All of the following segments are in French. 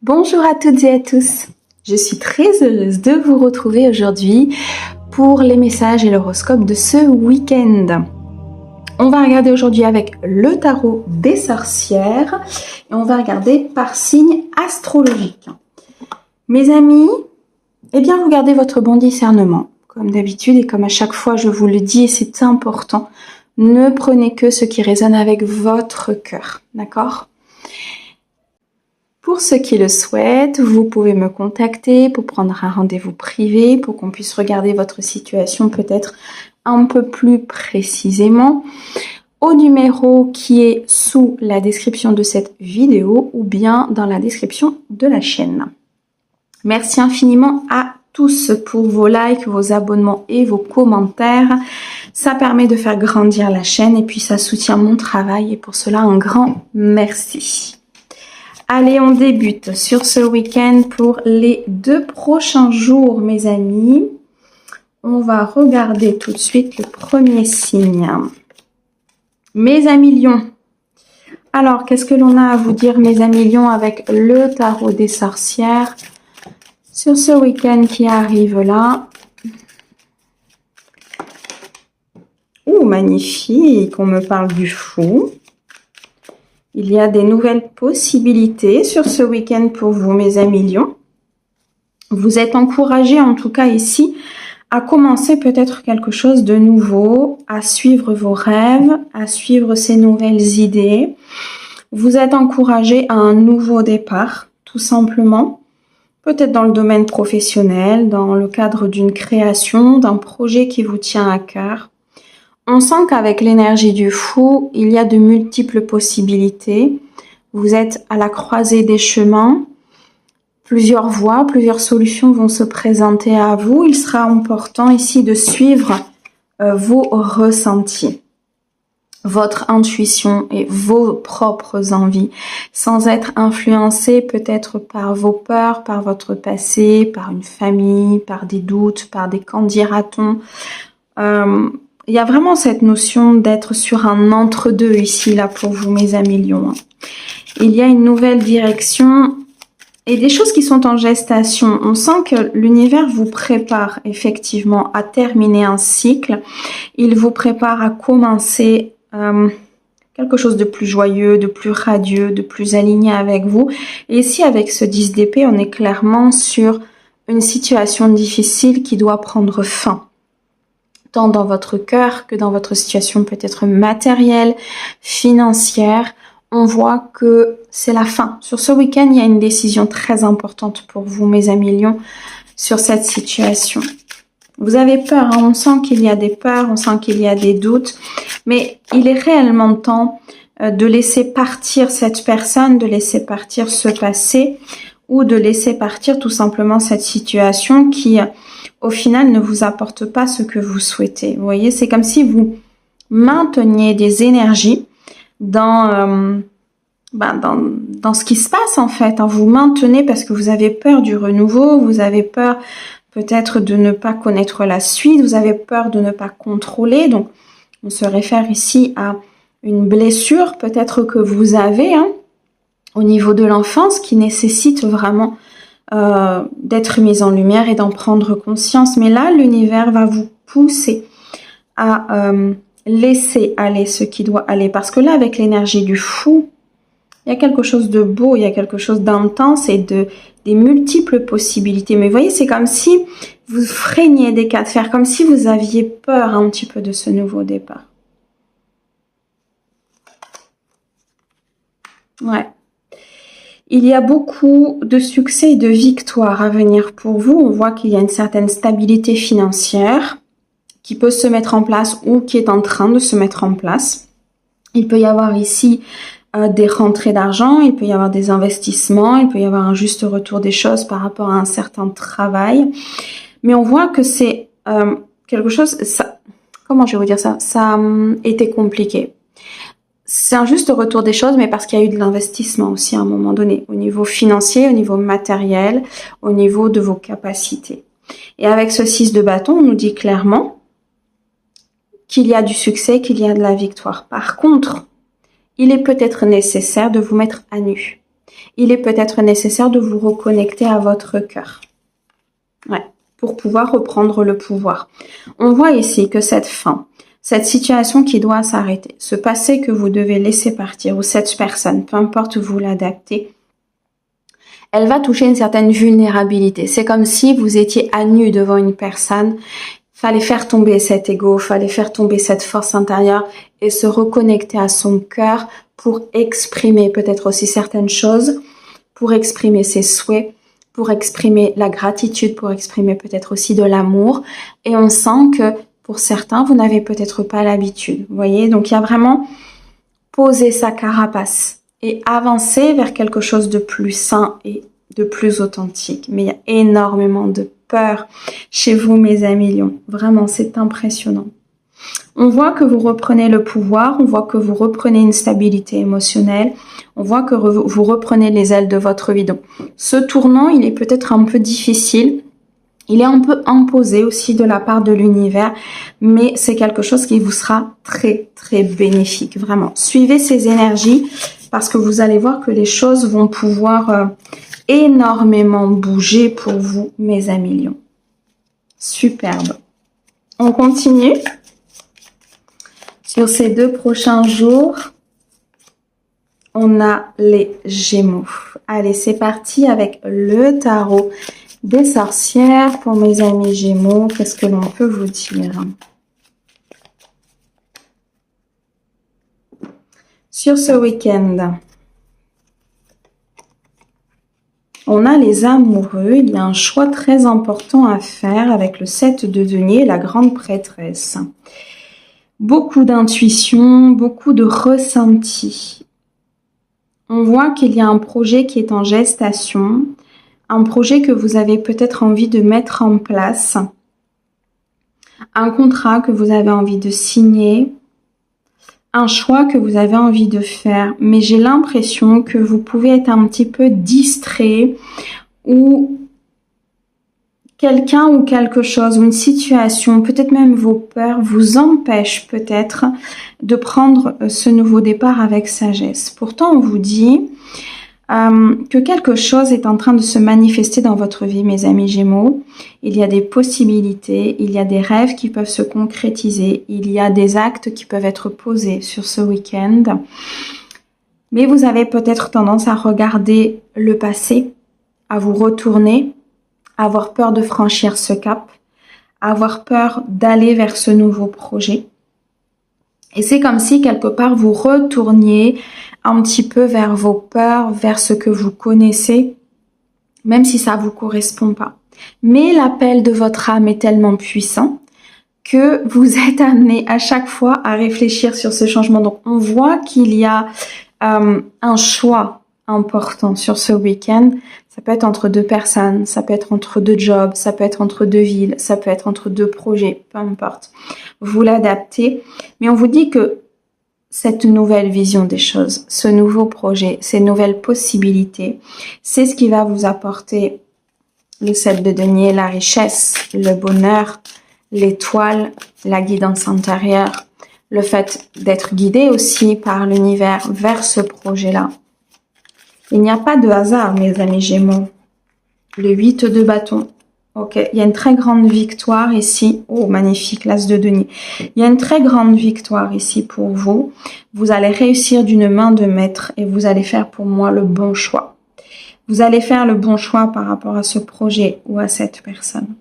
Bonjour à toutes et à tous, je suis très heureuse de vous retrouver aujourd'hui pour les messages et l'horoscope de ce week-end. On va regarder aujourd'hui avec le tarot des sorcières et on va regarder par signe astrologique. Mes amis, vous gardez votre bon discernement, comme d'habitude et comme à chaque fois je vous le dis et c'est important, ne prenez que ce qui résonne avec votre cœur, d'accord ? Pour ceux qui le souhaitent, vous pouvez me contacter pour prendre un rendez-vous privé, pour qu'on puisse regarder votre situation peut-être un peu plus précisément, au numéro qui est sous la description de cette vidéo ou bien dans la description de la chaîne. Merci infiniment à tous pour vos likes, vos abonnements et vos commentaires. Ça permet de faire grandir la chaîne et puis ça soutient mon travail et pour cela un grand merci. Allez, on débute sur ce week-end pour les 2 prochains jours, mes amis. On va regarder tout de suite le premier signe. Mes amis lions. Alors, qu'est-ce que l'on a à vous dire, mes amis lions, avec le tarot des sorcières sur ce week-end qui arrive là? Ouh, magnifique, on me parle du fou. Il y a des nouvelles possibilités sur ce week-end pour vous, mes amis lions. Vous êtes encouragés, en tout cas ici, à commencer peut-être quelque chose de nouveau, à suivre vos rêves, à suivre ces nouvelles idées. Vous êtes encouragés à un nouveau départ, tout simplement. Peut-être dans le domaine professionnel, dans le cadre d'une création, d'un projet qui vous tient à cœur. On sent qu'avec l'énergie du fou, il y a de multiples possibilités. Vous êtes à la croisée des chemins. Plusieurs voies, plusieurs solutions vont se présenter à vous. Il sera important ici de suivre vos ressentis, votre intuition et vos propres envies, sans être influencé peut-être par vos peurs, par votre passé, par une famille, par des doutes, par des qu'en dira-t-on. Il y a vraiment cette notion d'être sur un entre-deux ici, là, pour vous, mes amis lions. Il y a une nouvelle direction et des choses qui sont en gestation. On sent que l'univers vous prépare effectivement à terminer un cycle. Il vous prépare à commencer quelque chose de plus joyeux, de plus radieux, de plus aligné avec vous. Et ici, avec ce 10 d'épée, on est clairement sur une situation difficile qui doit prendre fin. Tant dans votre cœur que dans votre situation peut-être matérielle, financière. On voit que c'est la fin. Sur ce week-end, il y a une décision très importante pour vous, mes amis lions, sur cette situation. Vous avez peur, hein, on sent qu'il y a des peurs, on sent qu'il y a des doutes, mais il est réellement temps de laisser partir cette personne, de laisser partir ce passé ou de laisser partir tout simplement cette situation qui, au final, ne vous apporte pas ce que vous souhaitez. Vous voyez, c'est comme si vous mainteniez des énergies dans ce qui se passe en fait. Hein. Vous maintenez parce que vous avez peur du renouveau, vous avez peur peut-être de ne pas connaître la suite, vous avez peur de ne pas contrôler. Donc, on se réfère ici à une blessure peut-être que vous avez au niveau de l'enfance qui nécessite vraiment d'être mise en lumière et d'en prendre conscience. Mais là, l'univers va vous pousser à laisser aller ce qui doit aller. Parce que là, avec l'énergie du fou, il y a quelque chose de beau, il y a quelque chose d'intense et des multiples possibilités. Mais vous voyez, c'est comme si vous freiniez des cas de fer, comme si vous aviez peur un petit peu de ce nouveau départ. Ouais. Il y a beaucoup de succès et de victoires à venir pour vous. On voit qu'il y a une certaine stabilité financière qui peut se mettre en place ou qui est en train de se mettre en place. Il peut y avoir ici des rentrées d'argent, il peut y avoir des investissements, il peut y avoir un juste retour des choses par rapport à un certain travail. Mais on voit que c'est quelque chose... comment je vais vous dire ça? Ça a été compliqué. C'est un juste retour des choses, mais parce qu'il y a eu de l'investissement aussi à un moment donné, au niveau financier, au niveau matériel, au niveau de vos capacités. Et avec ce 6 de bâton, on nous dit clairement qu'il y a du succès, qu'il y a de la victoire. Par contre, il est peut-être nécessaire de vous mettre à nu. il est peut-être nécessaire de vous reconnecter à votre cœur. Ouais, pour pouvoir reprendre le pouvoir. On voit ici que cette fin, cette situation qui doit s'arrêter, ce passé que vous devez laisser partir, ou cette personne, peu importe où vous l'adaptez, elle va toucher une certaine vulnérabilité. C'est comme si vous étiez à nu devant une personne. Fallait faire tomber cet ego, fallait faire tomber cette force intérieure et se reconnecter à son cœur pour exprimer peut-être aussi certaines choses, pour exprimer ses souhaits, pour exprimer la gratitude, pour exprimer peut-être aussi de l'amour. Et on sent que pour certains, vous n'avez peut-être pas l'habitude. Vous voyez, donc il y a vraiment poser sa carapace et avancer vers quelque chose de plus sain et de plus authentique. Mais il y a énormément de peur chez vous, mes amis lions. Vraiment, c'est impressionnant. On voit que vous reprenez le pouvoir, on voit que vous reprenez une stabilité émotionnelle, on voit que vous reprenez les ailes de votre vie. Donc, ce tournant, il est peut-être un peu difficile. Il est un peu imposé aussi de la part de l'univers, mais c'est quelque chose qui vous sera très, très bénéfique. Vraiment, suivez ces énergies parce que vous allez voir que les choses vont pouvoir énormément bouger pour vous, mes amis lions. Superbe. On continue sur ces 2 prochains jours. On a les Gémeaux. Allez, c'est parti avec le tarot des sorcières pour mes amis Gémeaux. Qu'est-ce que l'on peut vous dire? Sur ce week-end, on a les amoureux. Il y a un choix très important à faire avec le 7 de denier, la grande prêtresse. Beaucoup d'intuition, beaucoup de ressenti. On voit qu'il y a un projet qui est en gestation. Un projet que vous avez peut-être envie de mettre en place, un contrat que vous avez envie de signer, un choix que vous avez envie de faire, mais j'ai l'impression que vous pouvez être un petit peu distrait ou quelqu'un ou quelque chose ou une situation, peut-être même vos peurs vous empêchent peut-être de prendre ce nouveau départ avec sagesse. Pourtant, on vous dit que quelque chose est en train de se manifester dans votre vie, mes amis Gémeaux. Il y a des possibilités, il y a des rêves qui peuvent se concrétiser, il y a des actes qui peuvent être posés sur ce week-end. Mais vous avez peut-être tendance à regarder le passé, à vous retourner, à avoir peur de franchir ce cap, à avoir peur d'aller vers ce nouveau projet. Et c'est comme si quelque part vous retourniez un petit peu vers vos peurs, vers ce que vous connaissez, même si ça vous correspond pas. Mais l'appel de votre âme est tellement puissant que vous êtes amené à chaque fois à réfléchir sur ce changement. Donc on voit qu'il y a un choix important sur ce week-end. Ça peut être entre 2 personnes, ça peut être entre 2 jobs, ça peut être entre 2 villes, ça peut être entre 2 projets, peu importe. Vous l'adaptez, mais on vous dit que cette nouvelle vision des choses, ce nouveau projet, ces nouvelles possibilités, c'est ce qui va vous apporter le 7 de denier, la richesse, le bonheur, l'étoile, la guidance intérieure, le fait d'être guidé aussi par l'univers vers ce projet-là. Il n'y a pas de hasard, mes amis Gémeaux. Le 8 de bâton. Ok, il y a une très grande victoire ici. Oh, magnifique, l'as de denier. Il y a une très grande victoire ici pour vous. Vous allez réussir d'une main de maître et vous allez faire pour moi le bon choix. Vous allez faire le bon choix par rapport à ce projet ou à cette personne.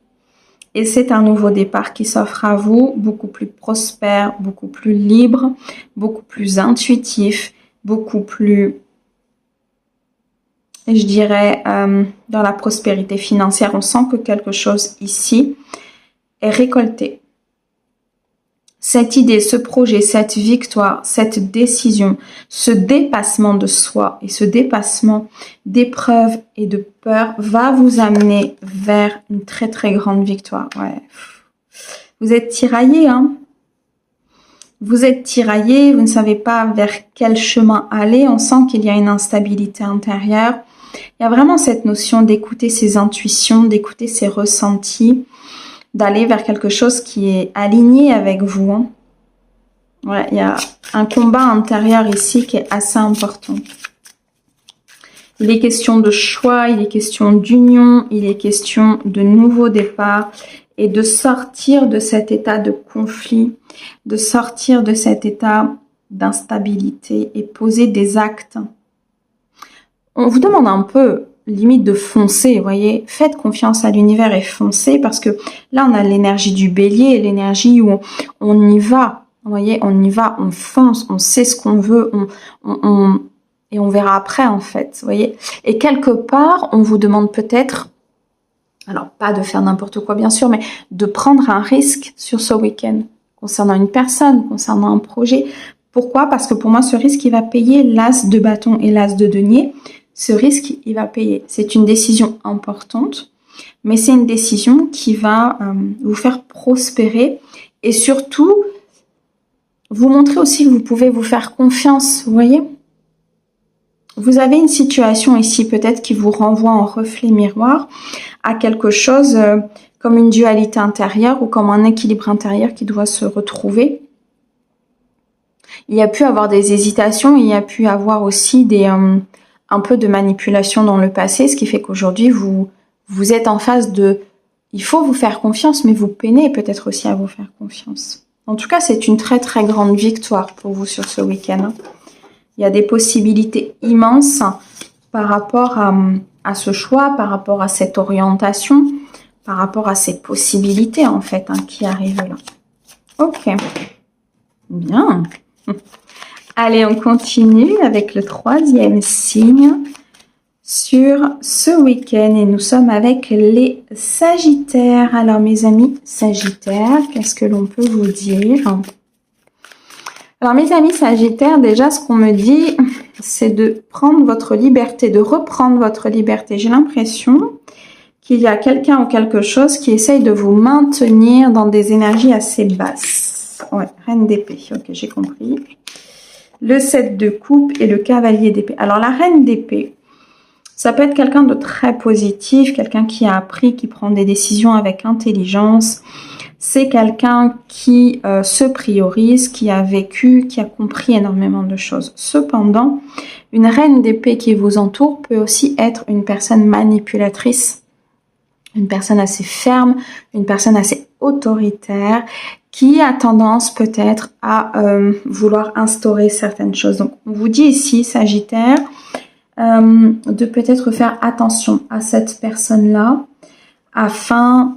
Et c'est un nouveau départ qui s'offre à vous, beaucoup plus prospère, beaucoup plus libre, beaucoup plus intuitif, beaucoup plus, je dirais, dans la prospérité financière. On sent que quelque chose ici est récolté. Cette idée, ce projet, cette victoire, cette décision, ce dépassement de soi et ce dépassement d'épreuves et de peurs va vous amener vers une très très grande victoire. Ouais. Vous êtes tiraillé, hein? Vous êtes tiraillé, vous ne savez pas vers quel chemin aller. On sent qu'il y a une instabilité intérieure. Il y a vraiment cette notion d'écouter ses intuitions, d'écouter ses ressentis, d'aller vers quelque chose qui est aligné avec vous. Hein. Ouais, il y a un combat intérieur ici qui est assez important. Il est question de choix, il est question d'union, il est question de nouveau départ et de sortir de cet état de conflit, de sortir de cet état d'instabilité et poser des actes. On vous demande un peu, limite, de foncer, vous voyez. Faites confiance à l'univers et foncez parce que là, on a l'énergie du bélier, l'énergie où on y va. Vous voyez, on y va, on fonce, on sait ce qu'on veut, et on verra après, en fait, vous voyez. Et quelque part, on vous demande peut-être, alors pas de faire n'importe quoi, bien sûr, mais de prendre un risque sur ce week-end, concernant une personne, concernant un projet. Pourquoi? Parce que pour moi, ce risque, il va payer l'as de bâton et l'as de denier. Ce risque, il va payer. C'est une décision importante, mais c'est une décision qui va vous faire prospérer et surtout, vous montrer aussi que vous pouvez vous faire confiance, vous voyez? Vous avez une situation ici peut-être qui vous renvoie en reflet miroir à quelque chose comme une dualité intérieure ou comme un équilibre intérieur qui doit se retrouver. Il y a pu avoir des hésitations, il y a pu avoir aussi un peu de manipulation dans le passé, ce qui fait qu'aujourd'hui vous êtes en phase de il faut vous faire confiance, mais vous peinez peut-être aussi à vous faire confiance. En tout cas, c'est une très très grande victoire pour vous sur ce week-end. Il y a des possibilités immenses par rapport à ce choix, par rapport à cette orientation, par rapport à ces possibilités en fait qui arrivent là. Ok, bien. Allez, on continue avec le troisième signe sur ce week-end et nous sommes avec les Sagittaires. Alors mes amis Sagittaires, qu'est-ce que l'on peut vous dire? Alors mes amis Sagittaires, déjà ce qu'on me dit, c'est de prendre votre liberté, de reprendre votre liberté. J'ai l'impression qu'il y a quelqu'un ou quelque chose qui essaye de vous maintenir dans des énergies assez basses. Ouais, Reine d'épée, ok, j'ai compris. Le 7 de coupe et le cavalier d'épée. Alors la Reine d'épée, ça peut être quelqu'un de très positif, quelqu'un qui a appris, qui prend des décisions avec intelligence. C'est quelqu'un qui se priorise, qui a vécu, qui a compris énormément de choses. Cependant, une reine d'épée qui vous entoure peut aussi être une personne manipulatrice, une personne assez ferme, une personne assez autoritaire, qui a tendance peut-être à vouloir instaurer certaines choses. Donc, on vous dit ici, Sagittaire, de peut-être faire attention à cette personne-là afin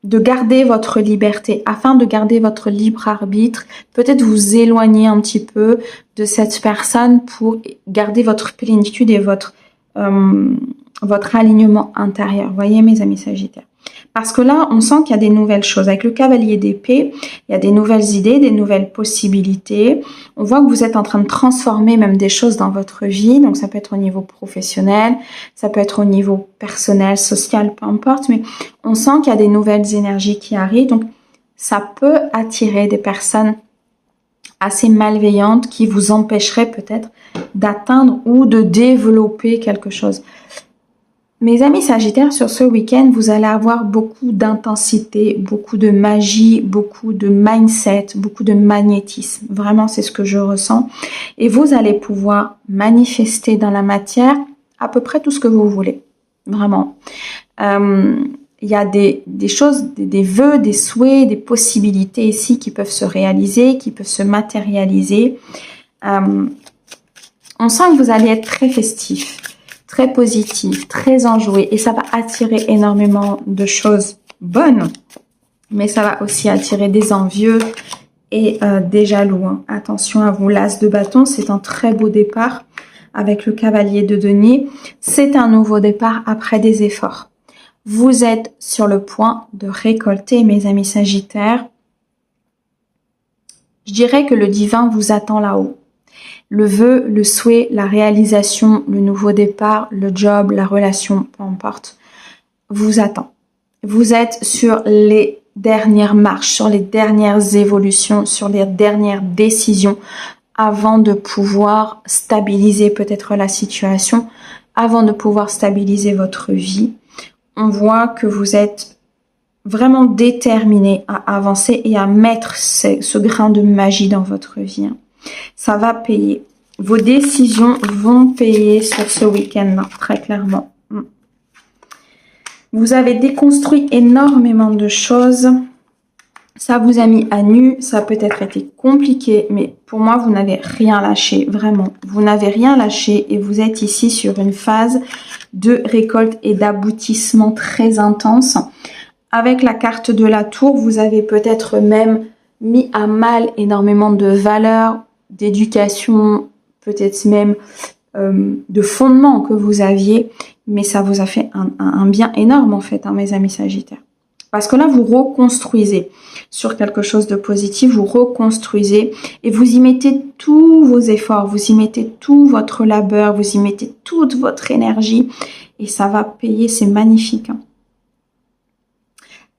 de garder votre liberté, afin de garder votre libre arbitre, peut-être vous éloigner un petit peu de cette personne pour garder votre plénitude et votre alignement intérieur. Vous voyez mes amis Sagittaires. Parce que là, on sent qu'il y a des nouvelles choses. Avec le cavalier d'épée, il y a des nouvelles idées, des nouvelles possibilités. On voit que vous êtes en train de transformer même des choses dans votre vie. Donc ça peut être au niveau professionnel, ça peut être au niveau personnel, social, peu importe. Mais on sent qu'il y a des nouvelles énergies qui arrivent. Donc ça peut attirer des personnes assez malveillantes qui vous empêcheraient peut-être d'atteindre ou de développer quelque chose. Mes amis Sagittaires, sur ce week-end, vous allez avoir beaucoup d'intensité, beaucoup de magie, beaucoup de mindset, beaucoup de magnétisme. Vraiment, c'est ce que je ressens. Et vous allez pouvoir manifester dans la matière à peu près tout ce que vous voulez. Vraiment. Il y a des choses, des vœux, des souhaits, des possibilités ici qui peuvent se réaliser, qui peuvent se matérialiser. On sent que vous allez être très festif, très positif, très enjoué et ça va attirer énormément de choses bonnes, mais ça va aussi attirer des envieux et des jaloux. Hein. Attention à vous, l'as de bâton, c'est un très beau départ avec le cavalier de denier. C'est un nouveau départ après des efforts. Vous êtes sur le point de récolter, mes amis Sagittaires. Je dirais que le divin vous attend là-haut. Le vœu, le souhait, la réalisation, le nouveau départ, le job, la relation, peu importe, vous attend. Vous êtes sur les dernières marches, sur les dernières évolutions, sur les dernières décisions avant de pouvoir stabiliser peut-être la situation, avant de pouvoir stabiliser votre vie. On voit que vous êtes vraiment déterminé à avancer et à mettre ce grain de magie dans votre vie. Ça va payer. vos décisions vont payer sur ce week-end, très clairement. Vous avez déconstruit énormément de choses. Ça vous a mis à nu, ça a peut-être été compliqué, mais pour moi, vous n'avez rien lâché, vraiment. Vous n'avez rien lâché et vous êtes ici sur une phase de récolte et d'aboutissement très intense. Avec la carte de la tour, vous avez peut-être même mis à mal énormément de valeurs, d'éducation, peut-être même de fondement que vous aviez, mais ça vous a fait un bien énorme en fait, hein, mes amis Sagittaires. Parce que là, vous reconstruisez sur quelque chose de positif, vous reconstruisez et vous y mettez tous vos efforts, vous y mettez tout votre labeur, vous y mettez toute votre énergie et ça va payer, c'est magnifique. Hein.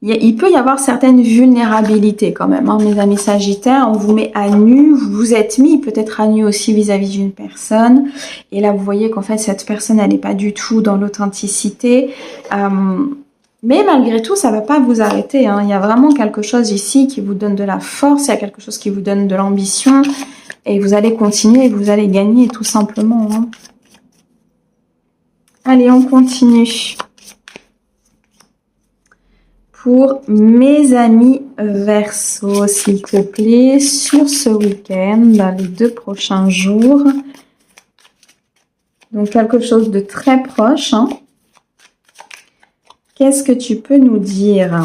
Il peut y avoir certaines vulnérabilités quand même, hein, mes amis Sagittaires. On vous met à nu, vous vous êtes mis peut-être à nu aussi vis-à-vis d'une personne. Et là, vous voyez qu'en fait, cette personne, elle n'est pas du tout dans l'authenticité. Mais malgré tout, ça ne va pas vous arrêter. Hein. Il y a vraiment quelque chose ici qui vous donne de la force, il y a quelque chose qui vous donne de l'ambition. Et vous allez continuer, vous allez gagner tout simplement. Hein. Allez, on continue. Pour mes amis Verseau, s'il te plaît, sur ce week-end, dans les 2 prochains jours. Donc, quelque chose de très proche. Hein. Qu'est-ce que tu peux nous dire?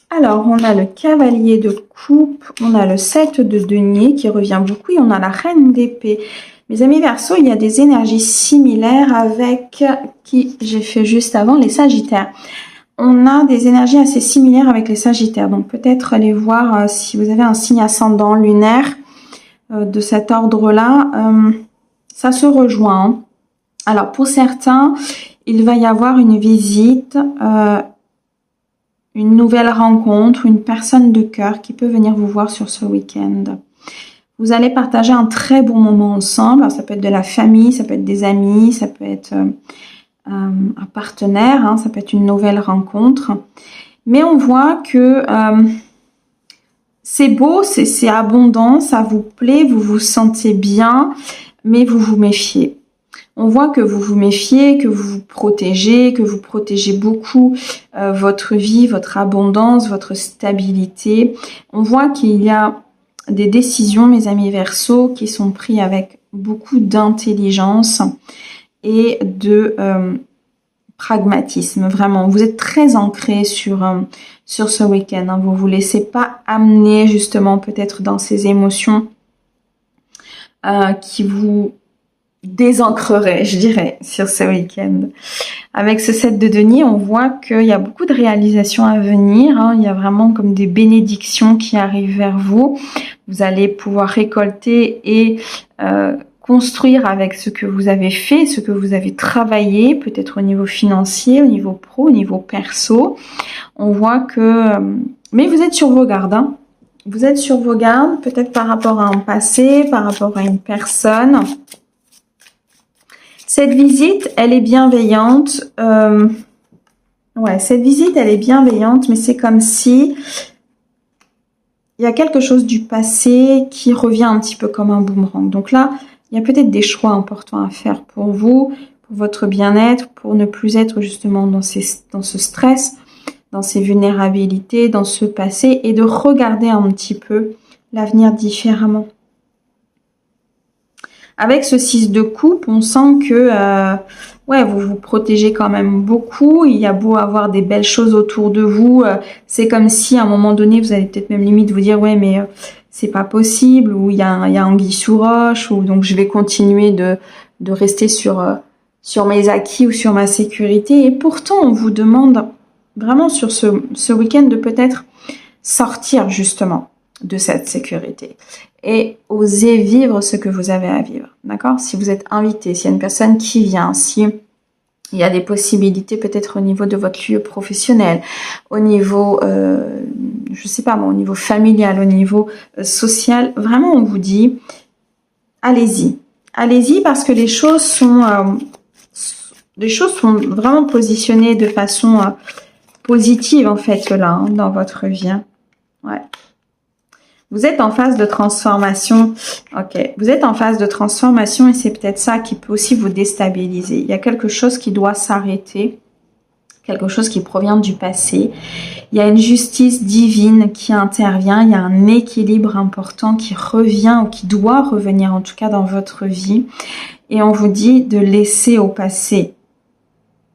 Alors, on a le cavalier de coupe, on a le 7 de denier qui revient beaucoup et on a la reine d'épée. Mes amis Verseau, il y a des énergies similaires avec qui j'ai fait juste avant, les Sagittaires. On a des énergies assez similaires avec les Sagittaires. Donc, peut-être aller voir si vous avez un signe ascendant lunaire de cet ordre-là. Ça se rejoint. Hein. Alors, pour certains, il va y avoir une visite, une nouvelle rencontre, une personne de cœur qui peut venir vous voir sur ce week-end. Vous allez partager un très bon moment ensemble. Alors, ça peut être de la famille, ça peut être des amis, ça peut être un partenaire, hein, ça peut être une nouvelle rencontre. Mais on voit que c'est beau, c'est abondant, ça vous plaît, vous vous sentez bien, mais vous vous méfiez. On voit que vous vous méfiez, que vous vous protégez beaucoup votre vie, votre abondance, votre stabilité. On voit qu'il y a des décisions, mes amis Verseau, qui sont prises avec beaucoup d'intelligence et de pragmatisme. Vraiment, vous êtes très ancré sur ce week-end. Hein. Vous ne vous laissez pas amener justement peut-être dans ces émotions qui vous désancreraient, je dirais, sur ce week-end. Avec ce 7 de denier, on voit qu'il y a beaucoup de réalisations à venir. Hein. Il y a vraiment comme des bénédictions qui arrivent vers vous. Vous allez pouvoir récolter et construire avec ce que vous avez fait, ce que vous avez travaillé, peut-être au niveau financier, au niveau pro, au niveau perso. On voit que... mais vous êtes sur vos gardes. Hein. Vous êtes sur vos gardes, peut-être par rapport à un passé, par rapport à une personne. Cette visite, elle est bienveillante. Ouais, cette visite, elle est bienveillante, mais c'est comme si il y a quelque chose du passé qui revient un petit peu comme un boomerang. Donc là, il y a peut-être des choix importants à faire pour vous, pour votre bien-être, pour ne plus être justement dans ce stress, dans ces vulnérabilités, dans ce passé, et de regarder un petit peu l'avenir différemment. Avec ce 6 de coupe, on sent que ouais, vous vous protégez quand même beaucoup. Il y a beau avoir des belles choses autour de vous. C'est comme si à un moment donné, vous allez peut-être même limite vous dire « ouais, mais c'est pas possible » ou « il y a anguille sous roche » ou « donc je vais continuer de rester sur mes acquis ou sur ma sécurité ». Et pourtant, on vous demande vraiment sur ce week-end de peut-être sortir justement de cette sécurité et oser vivre ce que vous avez à vivre, d'accord? Si vous êtes invité, s'il y a une personne qui vient, si il y a des possibilités peut-être au niveau de votre lieu professionnel, au niveau, je sais pas moi, au niveau familial, au niveau social, vraiment on vous dit, allez-y. Allez-y parce que les choses sont vraiment positionnées de façon positive en fait là, hein, dans votre vie. Hein. Ouais. Vous êtes en phase de transformation. Ok. Vous êtes en phase de transformation et c'est peut-être ça qui peut aussi vous déstabiliser. Il y a quelque chose qui doit s'arrêter. Quelque chose qui provient du passé. Il y a une justice divine qui intervient. Il y a un équilibre important qui revient ou qui doit revenir en tout cas dans votre vie. Et on vous dit de laisser au passé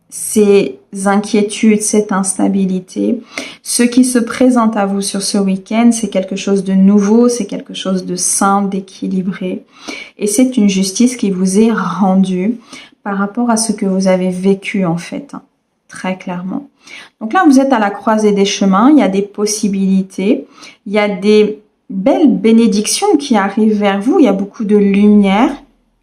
ces inquiétudes, cette instabilité. Ce qui se présente à vous sur ce week-end, c'est quelque chose de nouveau, c'est quelque chose de sain, d'équilibré. Et c'est une justice qui vous est rendue par rapport à ce que vous avez vécu en fait, hein, très clairement. Donc là, vous êtes à la croisée des chemins, il y a des possibilités, il y a des belles bénédictions qui arrivent vers vous, il y a beaucoup de lumière,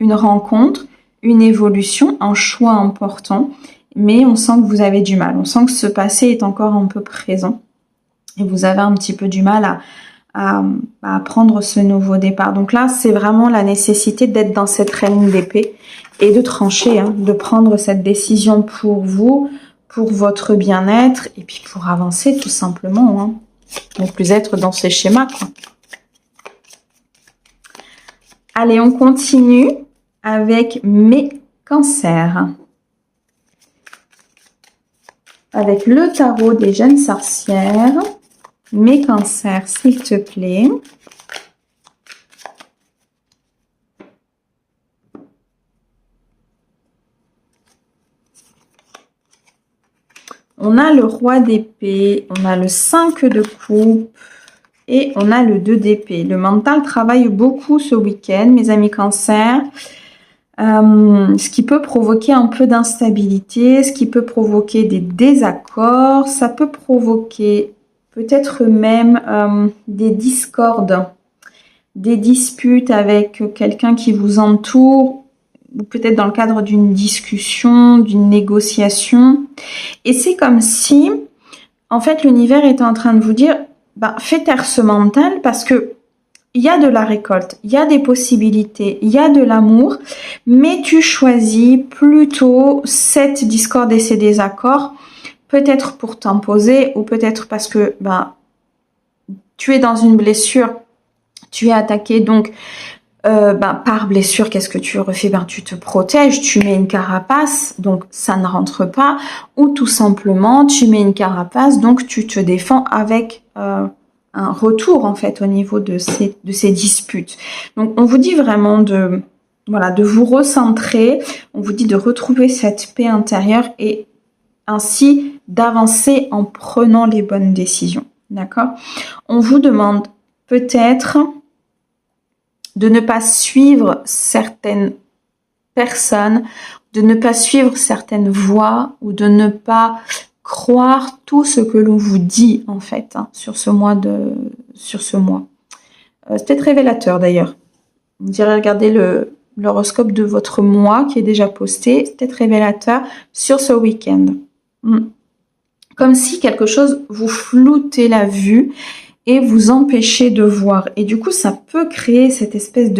une rencontre, une évolution, un choix important. Mais on sent que vous avez du mal. On sent que ce passé est encore un peu présent. Et vous avez un petit peu du mal à prendre ce nouveau départ. Donc là, c'est vraiment la nécessité d'être dans cette reine d'épée et de trancher, hein, de prendre cette décision pour vous, pour votre bien-être et puis pour avancer tout simplement. Hein. Ne plus être dans ces schémas, quoi. Allez, on continue avec mes cancers. Avec le tarot des jeunes sorcières, mes cancers, s'il te plaît. On a le roi d'épée, on a le 5 de coupe et on a le 2 d'épée. Le mental travaille beaucoup ce week-end, mes amis cancers. Ce qui peut provoquer un peu d'instabilité, ce qui peut provoquer des désaccords, ça peut provoquer peut-être même des discordes, des disputes avec quelqu'un qui vous entoure, ou peut-être dans le cadre d'une discussion, d'une négociation. Et c'est comme si, en fait, l'univers était en train de vous dire, fais taire ce mental parce que il y a de la récolte, il y a des possibilités, il y a de l'amour, mais tu choisis plutôt cette discorde et ces désaccords, peut-être pour t'imposer ou peut-être parce que tu es dans une blessure, tu es attaqué, donc par blessure, qu'est-ce que tu refais? Tu te protèges, tu mets une carapace, donc ça ne rentre pas, ou tout simplement tu mets une carapace, donc tu te défends avec un retour en fait au niveau de ces disputes. Donc on vous dit vraiment de vous recentrer, on vous dit de retrouver cette paix intérieure et ainsi d'avancer en prenant les bonnes décisions. D'accord? On vous demande peut-être de ne pas suivre certaines personnes, de ne pas suivre certaines voies ou de ne pas croire tout ce que l'on vous dit en fait sur ce mois. C'est peut-être révélateur d'ailleurs. Vous direz regarder l'horoscope de votre mois qui est déjà posté. C'est peut-être révélateur sur ce week-end. Comme si quelque chose vous floutait la vue et vous empêchez de voir. Et du coup, ça peut créer cette espèce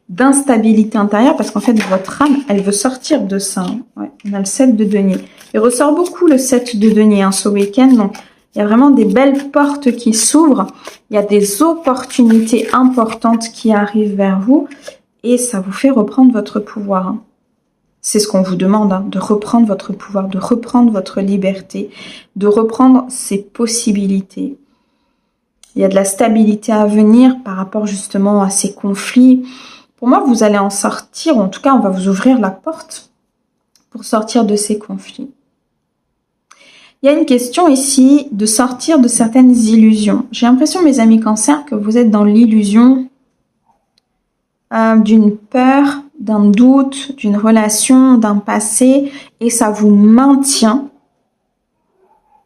d'instabilité intérieure parce qu'en fait, votre âme, elle veut sortir de ça. Ouais, on a le 7 de denier. Il ressort beaucoup le 7 de denier ce week-end. Donc, il y a vraiment des belles portes qui s'ouvrent. Il y a des opportunités importantes qui arrivent vers vous et ça vous fait reprendre votre pouvoir. C'est ce qu'on vous demande, de reprendre votre pouvoir, de reprendre votre liberté, de reprendre ses possibilités. Il y a de la stabilité à venir par rapport justement à ces conflits. Pour moi, vous allez en sortir, en tout cas, on va vous ouvrir la porte pour sortir de ces conflits. Il y a une question ici de sortir de certaines illusions. J'ai l'impression, mes amis cancers, que vous êtes dans l'illusion d'une peur, d'un doute, d'une relation, d'un passé, et ça vous maintient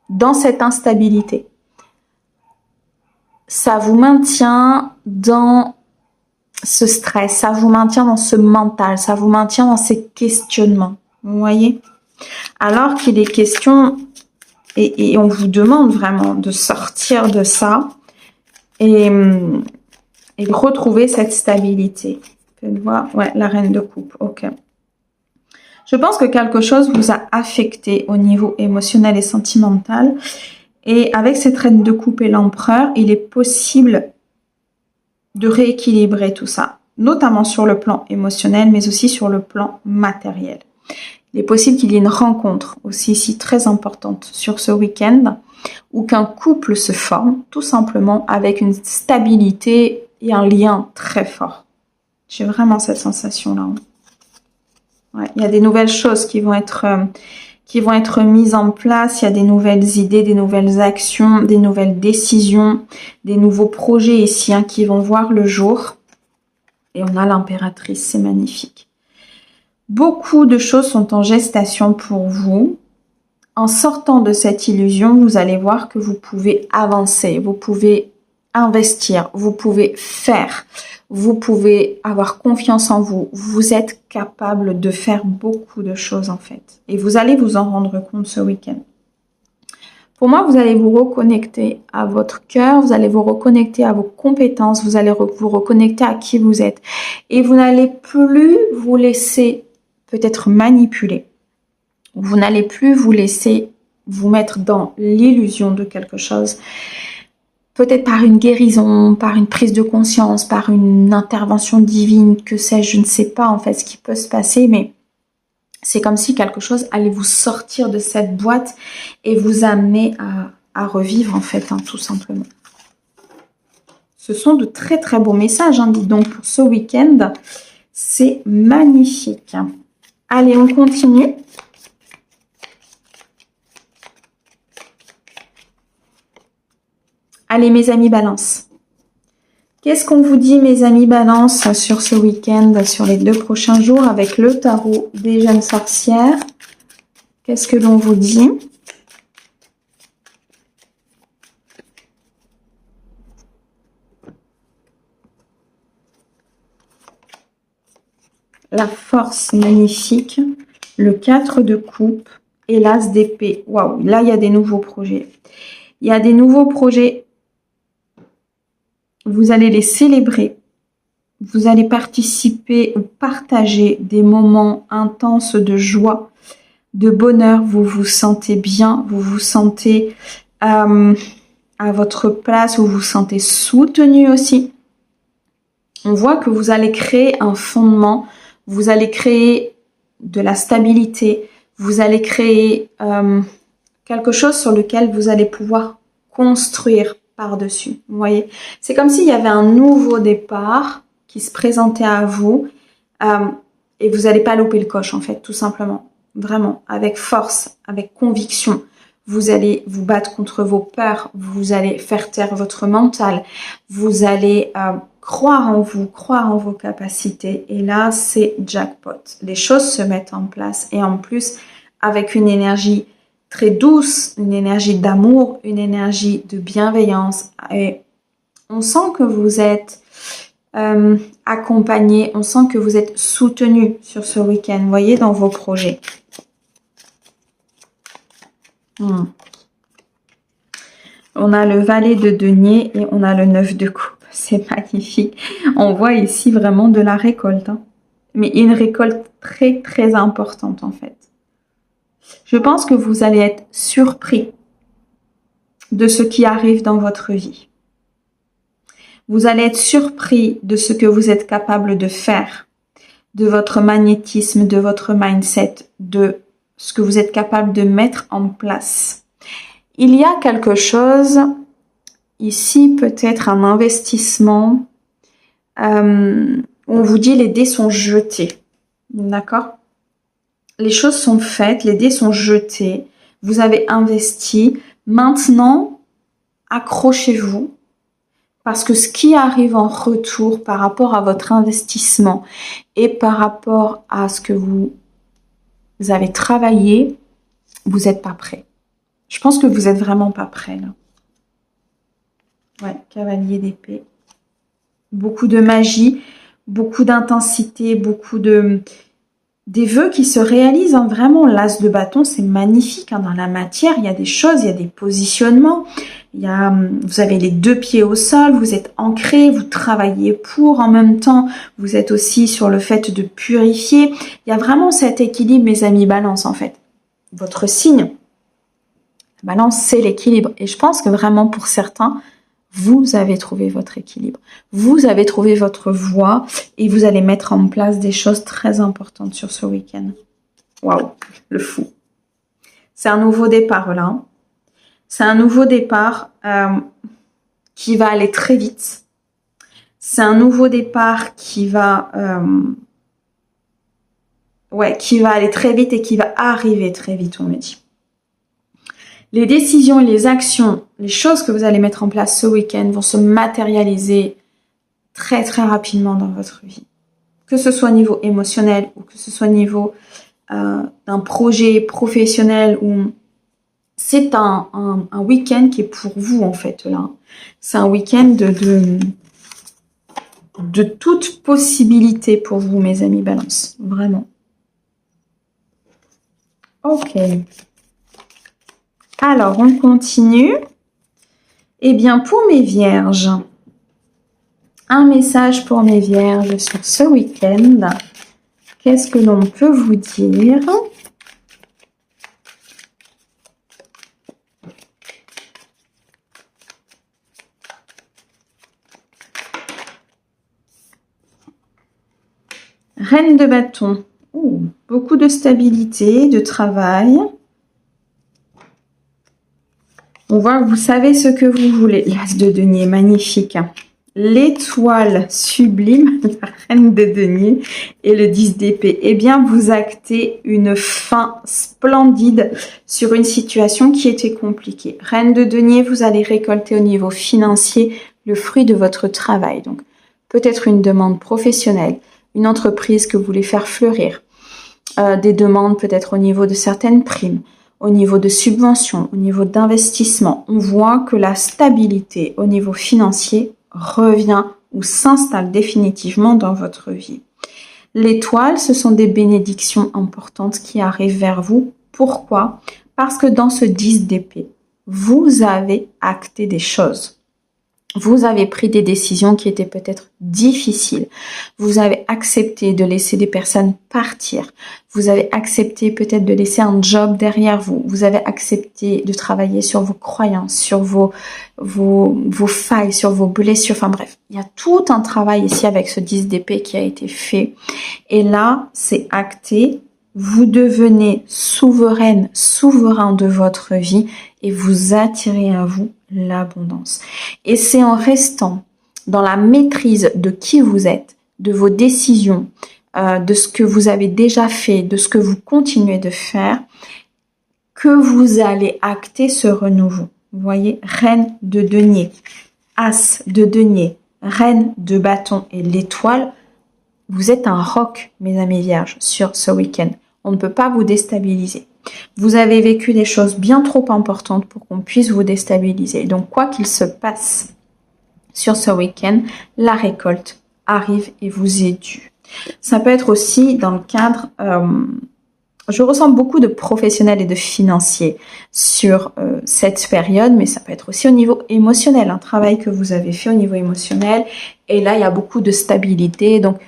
dans cette instabilité. Ça vous maintient dans ce stress, ça vous maintient dans ce mental, ça vous maintient dans ces questionnements, vous voyez? Alors qu'il est question, et on vous demande vraiment de sortir de ça et de retrouver cette stabilité. Faites voir, ouais, la reine de coupe, ok. Je pense que quelque chose vous a affecté au niveau émotionnel et sentimental. Et avec cette reine de coupe et l'empereur, il est possible de rééquilibrer tout ça, notamment sur le plan émotionnel, mais aussi sur le plan matériel. Il est possible qu'il y ait une rencontre aussi ici très importante sur ce week-end, ou qu'un couple se forme tout simplement avec une stabilité et un lien très fort. J'ai vraiment cette sensation-là. Ouais, il y a des nouvelles choses qui vont être mises en place. Il y a des nouvelles idées, des nouvelles actions, des nouvelles décisions, des nouveaux projets ici qui vont voir le jour. Et on a l'impératrice, c'est magnifique. Beaucoup de choses sont en gestation pour vous. En sortant de cette illusion, vous allez voir que vous pouvez avancer, vous pouvez investir, vous pouvez faire, vous pouvez avoir confiance en vous. Vous êtes capable de faire beaucoup de choses en fait. Et vous allez vous en rendre compte ce week-end. Pour moi, vous allez vous reconnecter à votre cœur, vous allez vous reconnecter à vos compétences, vous allez vous reconnecter à qui vous êtes. Et vous n'allez plus vous laisser peut-être manipuler. Vous n'allez plus vous laisser vous mettre dans l'illusion de quelque chose. Peut-être par une guérison, par une prise de conscience, par une intervention divine, que sais-je, je ne sais pas en fait ce qui peut se passer, mais c'est comme si quelque chose allait vous sortir de cette boîte et vous amener à revivre en fait, tout simplement. Ce sont de très très beaux messages, dites donc pour ce week-end. C'est magnifique. Allez, on continue. Allez, mes amis Balance. Qu'est-ce qu'on vous dit, mes amis Balance, sur ce week-end, sur les 2 prochains jours, avec le tarot des jeunes sorcières? Qu'est-ce que l'on vous dit? La force magnifique, le 4 de coupe et l'as d'épée. Waouh, là, il y a des nouveaux projets. Il y a des nouveaux projets. Vous allez les célébrer. Vous allez participer ou partager des moments intenses de joie, de bonheur. Vous vous sentez bien, vous vous sentez à votre place, vous vous sentez soutenu aussi. On voit que vous allez créer un fondement, vous allez créer de la stabilité, vous allez créer quelque chose sur lequel vous allez pouvoir construire par-dessus. Vous voyez, c'est comme s'il y avait un nouveau départ qui se présentait à vous et vous n'allez pas louper le coche en fait, tout simplement. Vraiment, avec force, avec conviction. Vous allez vous battre contre vos peurs, vous allez faire taire votre mental, vous allez croire en vous, croire en vos capacités. Et là, c'est jackpot. Les choses se mettent en place et en plus, avec une énergie très douce, une énergie d'amour, une énergie de bienveillance. Et on sent que vous êtes accompagné, on sent que vous êtes soutenu sur ce week-end, vous voyez, dans vos projets. On a le valet de denier et on a le 9 de coupe. C'est magnifique. On voit ici vraiment de la récolte. Mais une récolte très très importante en fait. Je pense que vous allez être surpris de ce qui arrive dans votre vie. Vous allez être surpris de ce que vous êtes capable de faire, de votre magnétisme, de votre mindset, de ce que vous êtes capable de mettre en place. Il y a quelque chose, ici peut-être un investissement, on vous dit les dés sont jetés, d'accord? Les choses sont faites, les dés sont jetés, vous avez investi. Maintenant, accrochez-vous parce que ce qui arrive en retour par rapport à votre investissement et par rapport à ce que vous avez travaillé, vous n'êtes pas prêt. Je pense que vous n'êtes vraiment pas prêt là. Ouais, cavalier d'épée. Beaucoup de magie, beaucoup d'intensité, beaucoup de des vœux qui se réalisent, hein. Vraiment, l'as de bâton, c'est magnifique, hein. Dans la matière, il y a des choses, il y a des positionnements. Vous avez les 2 pieds au sol, vous êtes ancré, vous travaillez pour, en même temps, vous êtes aussi sur le fait de purifier. Il y a vraiment cet équilibre, mes amis Balance, en fait. Votre signe, Balance, c'est l'équilibre. Et je pense que vraiment, pour certains, vous avez trouvé votre équilibre. Vous avez trouvé votre voie et vous allez mettre en place des choses très importantes sur ce week-end. Waouh, le fou. C'est un nouveau départ, là. C'est un nouveau départ qui va aller très vite. C'est un nouveau départ qui va aller très vite et qui va arriver très vite, on me dit. Les décisions et les actions, les choses que vous allez mettre en place ce week-end vont se matérialiser très très rapidement dans votre vie. Que ce soit au niveau émotionnel ou que ce soit au niveau d'un projet professionnel ou... C'est un week-end qui est pour vous, en fait, là. C'est un week-end de toute possibilité pour vous, mes amis Balance. Vraiment. Ok. Alors, on continue. Eh bien, pour mes vierges, un message pour mes vierges sur ce week-end. Qu'est-ce que l'on peut vous dire ? Reine de bâton. Beaucoup de stabilité, de travail. On voit que vous savez ce que vous voulez. L'as de denier, magnifique. L'étoile sublime, la reine de denier et le 10 d'épée. Eh bien, vous actez une fin splendide sur une situation qui était compliquée. Reine de denier, vous allez récolter au niveau financier le fruit de votre travail. Donc, peut-être une demande professionnelle, une entreprise que vous voulez faire fleurir, des demandes peut-être au niveau de certaines primes, au niveau de subventions, au niveau d'investissement. On voit que la stabilité au niveau financier revient ou s'installe définitivement dans votre vie. L'étoile, ce sont des bénédictions importantes qui arrivent vers vous. Pourquoi? Parce que dans ce 10 d'épée, vous avez acté des choses. Vous avez pris des décisions qui étaient peut-être difficiles. Vous avez accepté de laisser des personnes partir. Vous avez accepté peut-être de laisser un job derrière vous. Vous avez accepté de travailler sur vos croyances, sur vos failles, sur vos blessures. Enfin bref, il y a tout un travail ici avec ce 10 d'épée qui a été fait. Et là, c'est acté. Vous devenez souveraine, souverain de votre vie et vous attirez à vous l'abondance. Et c'est en restant dans la maîtrise de qui vous êtes, de vos décisions, de ce que vous avez déjà fait, de ce que vous continuez de faire, que vous allez acter ce renouveau. Vous voyez, reine de denier, as de denier, reine de bâton et l'étoile. Vous êtes un roc, mes amis vierges, sur ce week-end. On ne peut pas vous déstabiliser. Vous avez vécu des choses bien trop importantes pour qu'on puisse vous déstabiliser. Donc, quoi qu'il se passe sur ce week-end, la récolte arrive et vous est due. Ça peut être aussi dans le cadre... je ressens beaucoup de professionnels et de financiers sur cette période, mais ça peut être aussi au niveau émotionnel, un travail que vous avez fait au niveau émotionnel. Et là, il y a beaucoup de stabilité. Donc,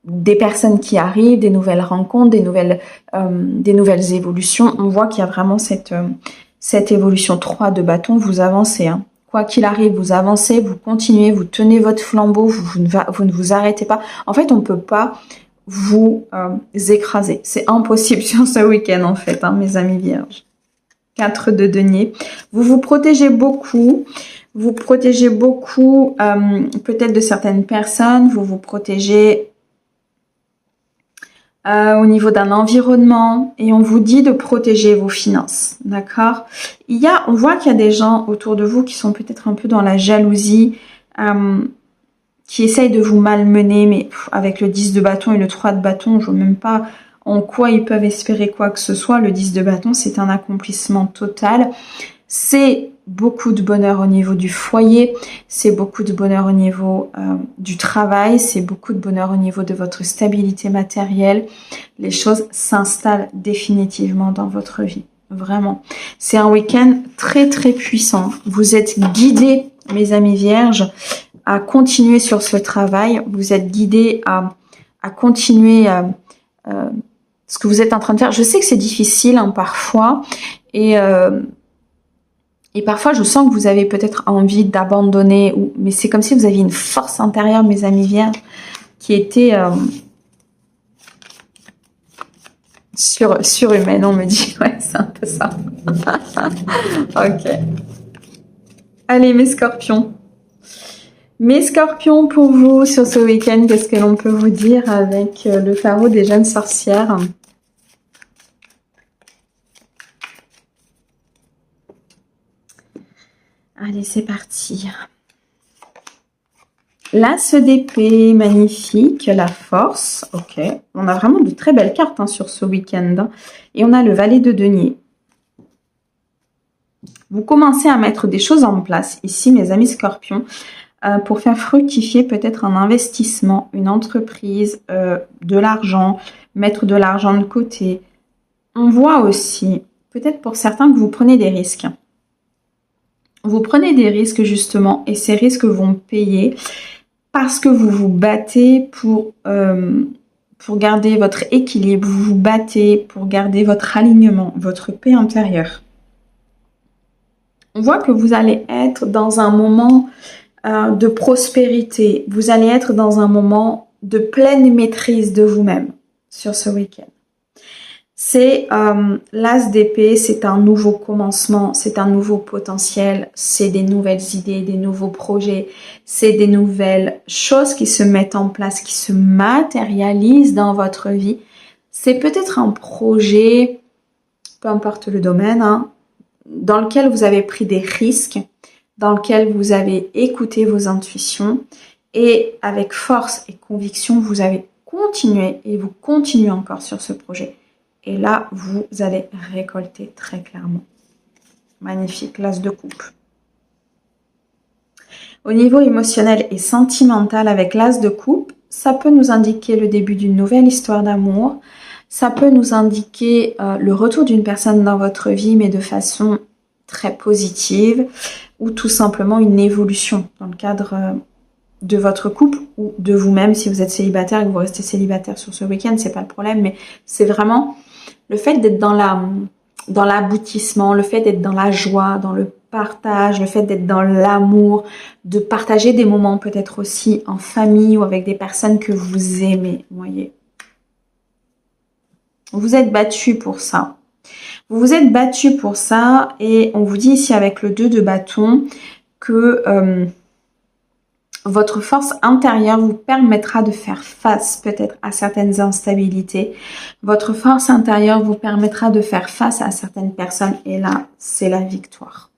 des personnes qui arrivent, des nouvelles rencontres, des nouvelles évolutions. On voit qu'il y a vraiment cette évolution. 3 de bâton, vous avancez. Hein. Quoi qu'il arrive, vous avancez, vous continuez, vous tenez votre flambeau, vous ne vous arrêtez pas. En fait, on ne peut pas vous écraser. C'est impossible sur ce week-end, en fait, hein, mes amis vierges. 4 de denier. Vous vous protégez beaucoup. Vous protégez beaucoup peut-être de certaines personnes. Vous vous protégez... au niveau d'un environnement et on vous dit de protéger vos finances, d'accord? On voit qu'il y a des gens autour de vous qui sont peut-être un peu dans la jalousie, qui essayent de vous malmener, mais avec le 10 de bâton et le 3 de bâton, je ne vois même pas en quoi ils peuvent espérer quoi que ce soit. Le 10 de bâton, c'est un accomplissement total. C'est beaucoup de bonheur au niveau du foyer, c'est beaucoup de bonheur au niveau du travail, c'est beaucoup de bonheur au niveau de votre stabilité matérielle. Les choses s'installent définitivement dans votre vie, vraiment. C'est un week-end très très puissant. Vous êtes guidés, mes amis vierges, à continuer sur ce travail. Vous êtes guidés à continuer ce que vous êtes en train de faire. Je sais que c'est difficile hein, parfois et parfois je sens que vous avez peut-être envie d'abandonner, mais c'est comme si vous aviez une force intérieure, mes amis vierges, qui était surhumaine, on me dit. Ouais, c'est un peu ça. Ok. Allez, mes scorpions. Mes scorpions, pour vous, sur ce week-end, qu'est-ce que l'on peut vous dire avec le tarot des jeunes sorcières? Allez, c'est parti. L'As d'épée, magnifique. La force, ok. On a vraiment de très belles cartes hein, sur ce week-end. Hein. Et on a le valet de denier. Vous commencez à mettre des choses en place ici, mes amis scorpions, pour faire fructifier peut-être un investissement, une entreprise, de l'argent, mettre de l'argent de côté. On voit aussi, peut-être pour certains, que vous prenez des risques. Vous prenez des risques justement, et ces risques vont payer parce que vous vous battez pour garder votre équilibre, vous vous battez pour garder votre alignement, votre paix intérieure. On voit que vous allez être dans un moment de prospérité. Vous allez être dans un moment de pleine maîtrise de vous-même sur ce week-end. C'est l'As d'épée, c'est un nouveau commencement, c'est un nouveau potentiel, c'est des nouvelles idées, des nouveaux projets, c'est des nouvelles choses qui se mettent en place, qui se matérialisent dans votre vie. C'est peut-être un projet, peu importe le domaine, hein, dans lequel vous avez pris des risques, dans lequel vous avez écouté vos intuitions et avec force et conviction, vous avez continué et vous continuez encore sur ce projet. Et là, vous allez récolter très clairement. Magnifique, l'As de coupe. Au niveau émotionnel et sentimental, avec l'As de coupe, ça peut nous indiquer le début d'une nouvelle histoire d'amour. Ça peut nous indiquer le retour d'une personne dans votre vie, mais de façon très positive, ou tout simplement une évolution dans le cadre de votre couple ou de vous-même. Si vous êtes célibataire et que vous restez célibataire sur ce week-end, c'est pas le problème, mais c'est vraiment le fait d'être dans l'aboutissement, le fait d'être dans la joie, dans le partage, le fait d'être dans l'amour, de partager des moments peut-être aussi en famille ou avec des personnes que vous aimez, vous voyez. Vous êtes battu pour ça. Vous vous êtes battu pour ça et on vous dit ici avec le 2 de bâton que votre force intérieure vous permettra de faire face peut-être à certaines instabilités. Votre force intérieure vous permettra de faire face à certaines personnes et là, c'est la victoire.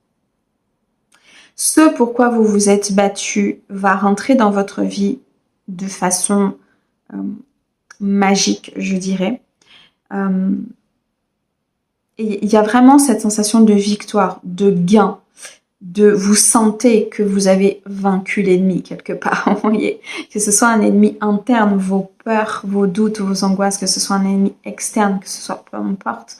Ce pourquoi vous vous êtes battu va rentrer dans votre vie de façon magique, je dirais. Il y a vraiment cette sensation de victoire, de gain, de vous sentez que vous avez vaincu l'ennemi quelque part, vous voyez, que ce soit un ennemi interne, vos peurs, vos doutes, vos angoisses, que ce soit un ennemi externe, que ce soit peu importe,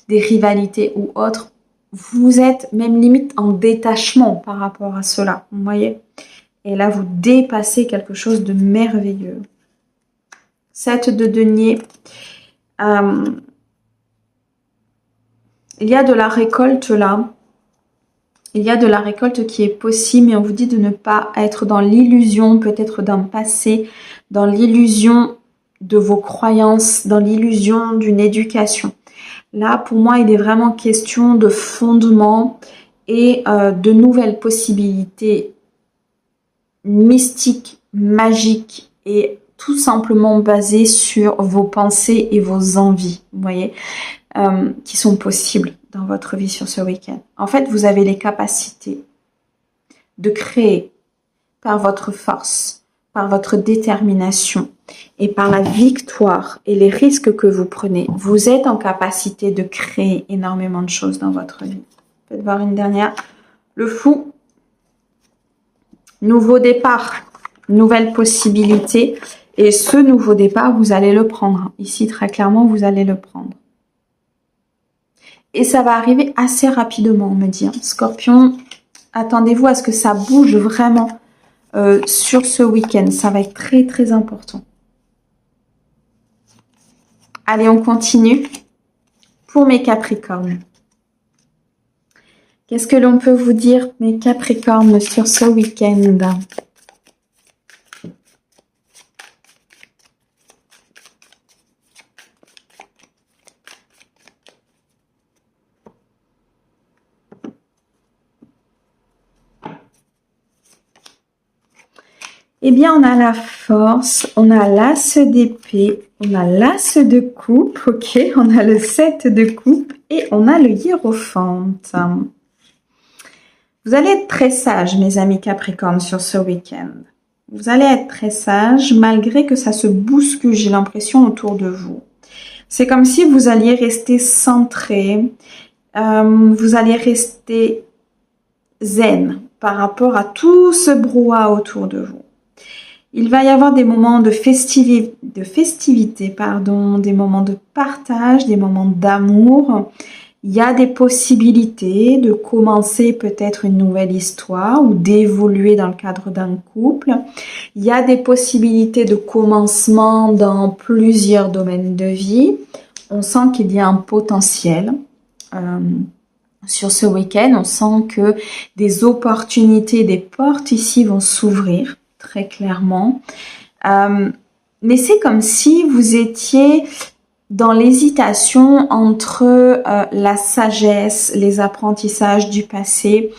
des rivalités ou autres, vous êtes même limite en détachement par rapport à cela, vous voyez, et là vous dépassez quelque chose de merveilleux. 7 de denier. Il y a de la récolte là. Il y a de la récolte qui est possible, mais on vous dit de ne pas être dans l'illusion peut-être d'un passé, dans l'illusion de vos croyances, dans l'illusion d'une éducation. Là, pour moi, il est vraiment question de fondement et de nouvelles possibilités mystiques, magiques et tout simplement basées sur vos pensées et vos envies, vous voyez, qui sont possibles dans votre vie sur ce week-end. En fait, vous avez les capacités de créer par votre force, par votre détermination et par la victoire et les risques que vous prenez. Vous êtes en capacité de créer énormément de choses dans votre vie. Peut-être voir une dernière. Le fou, nouveau départ, nouvelle possibilité. Et ce nouveau départ, vous allez le prendre. Ici, très clairement, vous allez le prendre. Et ça va arriver assez rapidement, on me dit. Scorpion, attendez-vous à ce que ça bouge vraiment sur ce week-end. Ça va être très, très important. Allez, on continue. Pour mes Capricornes. Qu'est-ce que l'on peut vous dire, mes Capricornes, sur ce week-end ? Eh bien, on a la force, on a l'as d'épée, on a l'as de coupe, ok, on a le 7 de coupe et on a le hiérophante. Vous allez être très sage, mes amis Capricorne, sur ce week-end. Vous allez être très sage, malgré que ça se bouscule, j'ai l'impression, autour de vous. C'est comme si vous alliez rester centré, vous allez rester zen par rapport à tout ce brouhaha autour de vous. Il va y avoir des moments de festivité, des moments de partage, des moments d'amour. Il y a des possibilités de commencer peut-être une nouvelle histoire ou d'évoluer dans le cadre d'un couple. Il y a des possibilités de commencement dans plusieurs domaines de vie. On sent qu'il y a un potentiel. Sur ce week-end, on sent que des opportunités, des portes ici vont s'ouvrir. Très clairement. Mais c'est comme si vous étiez dans l'hésitation entre la sagesse, les apprentissages du passé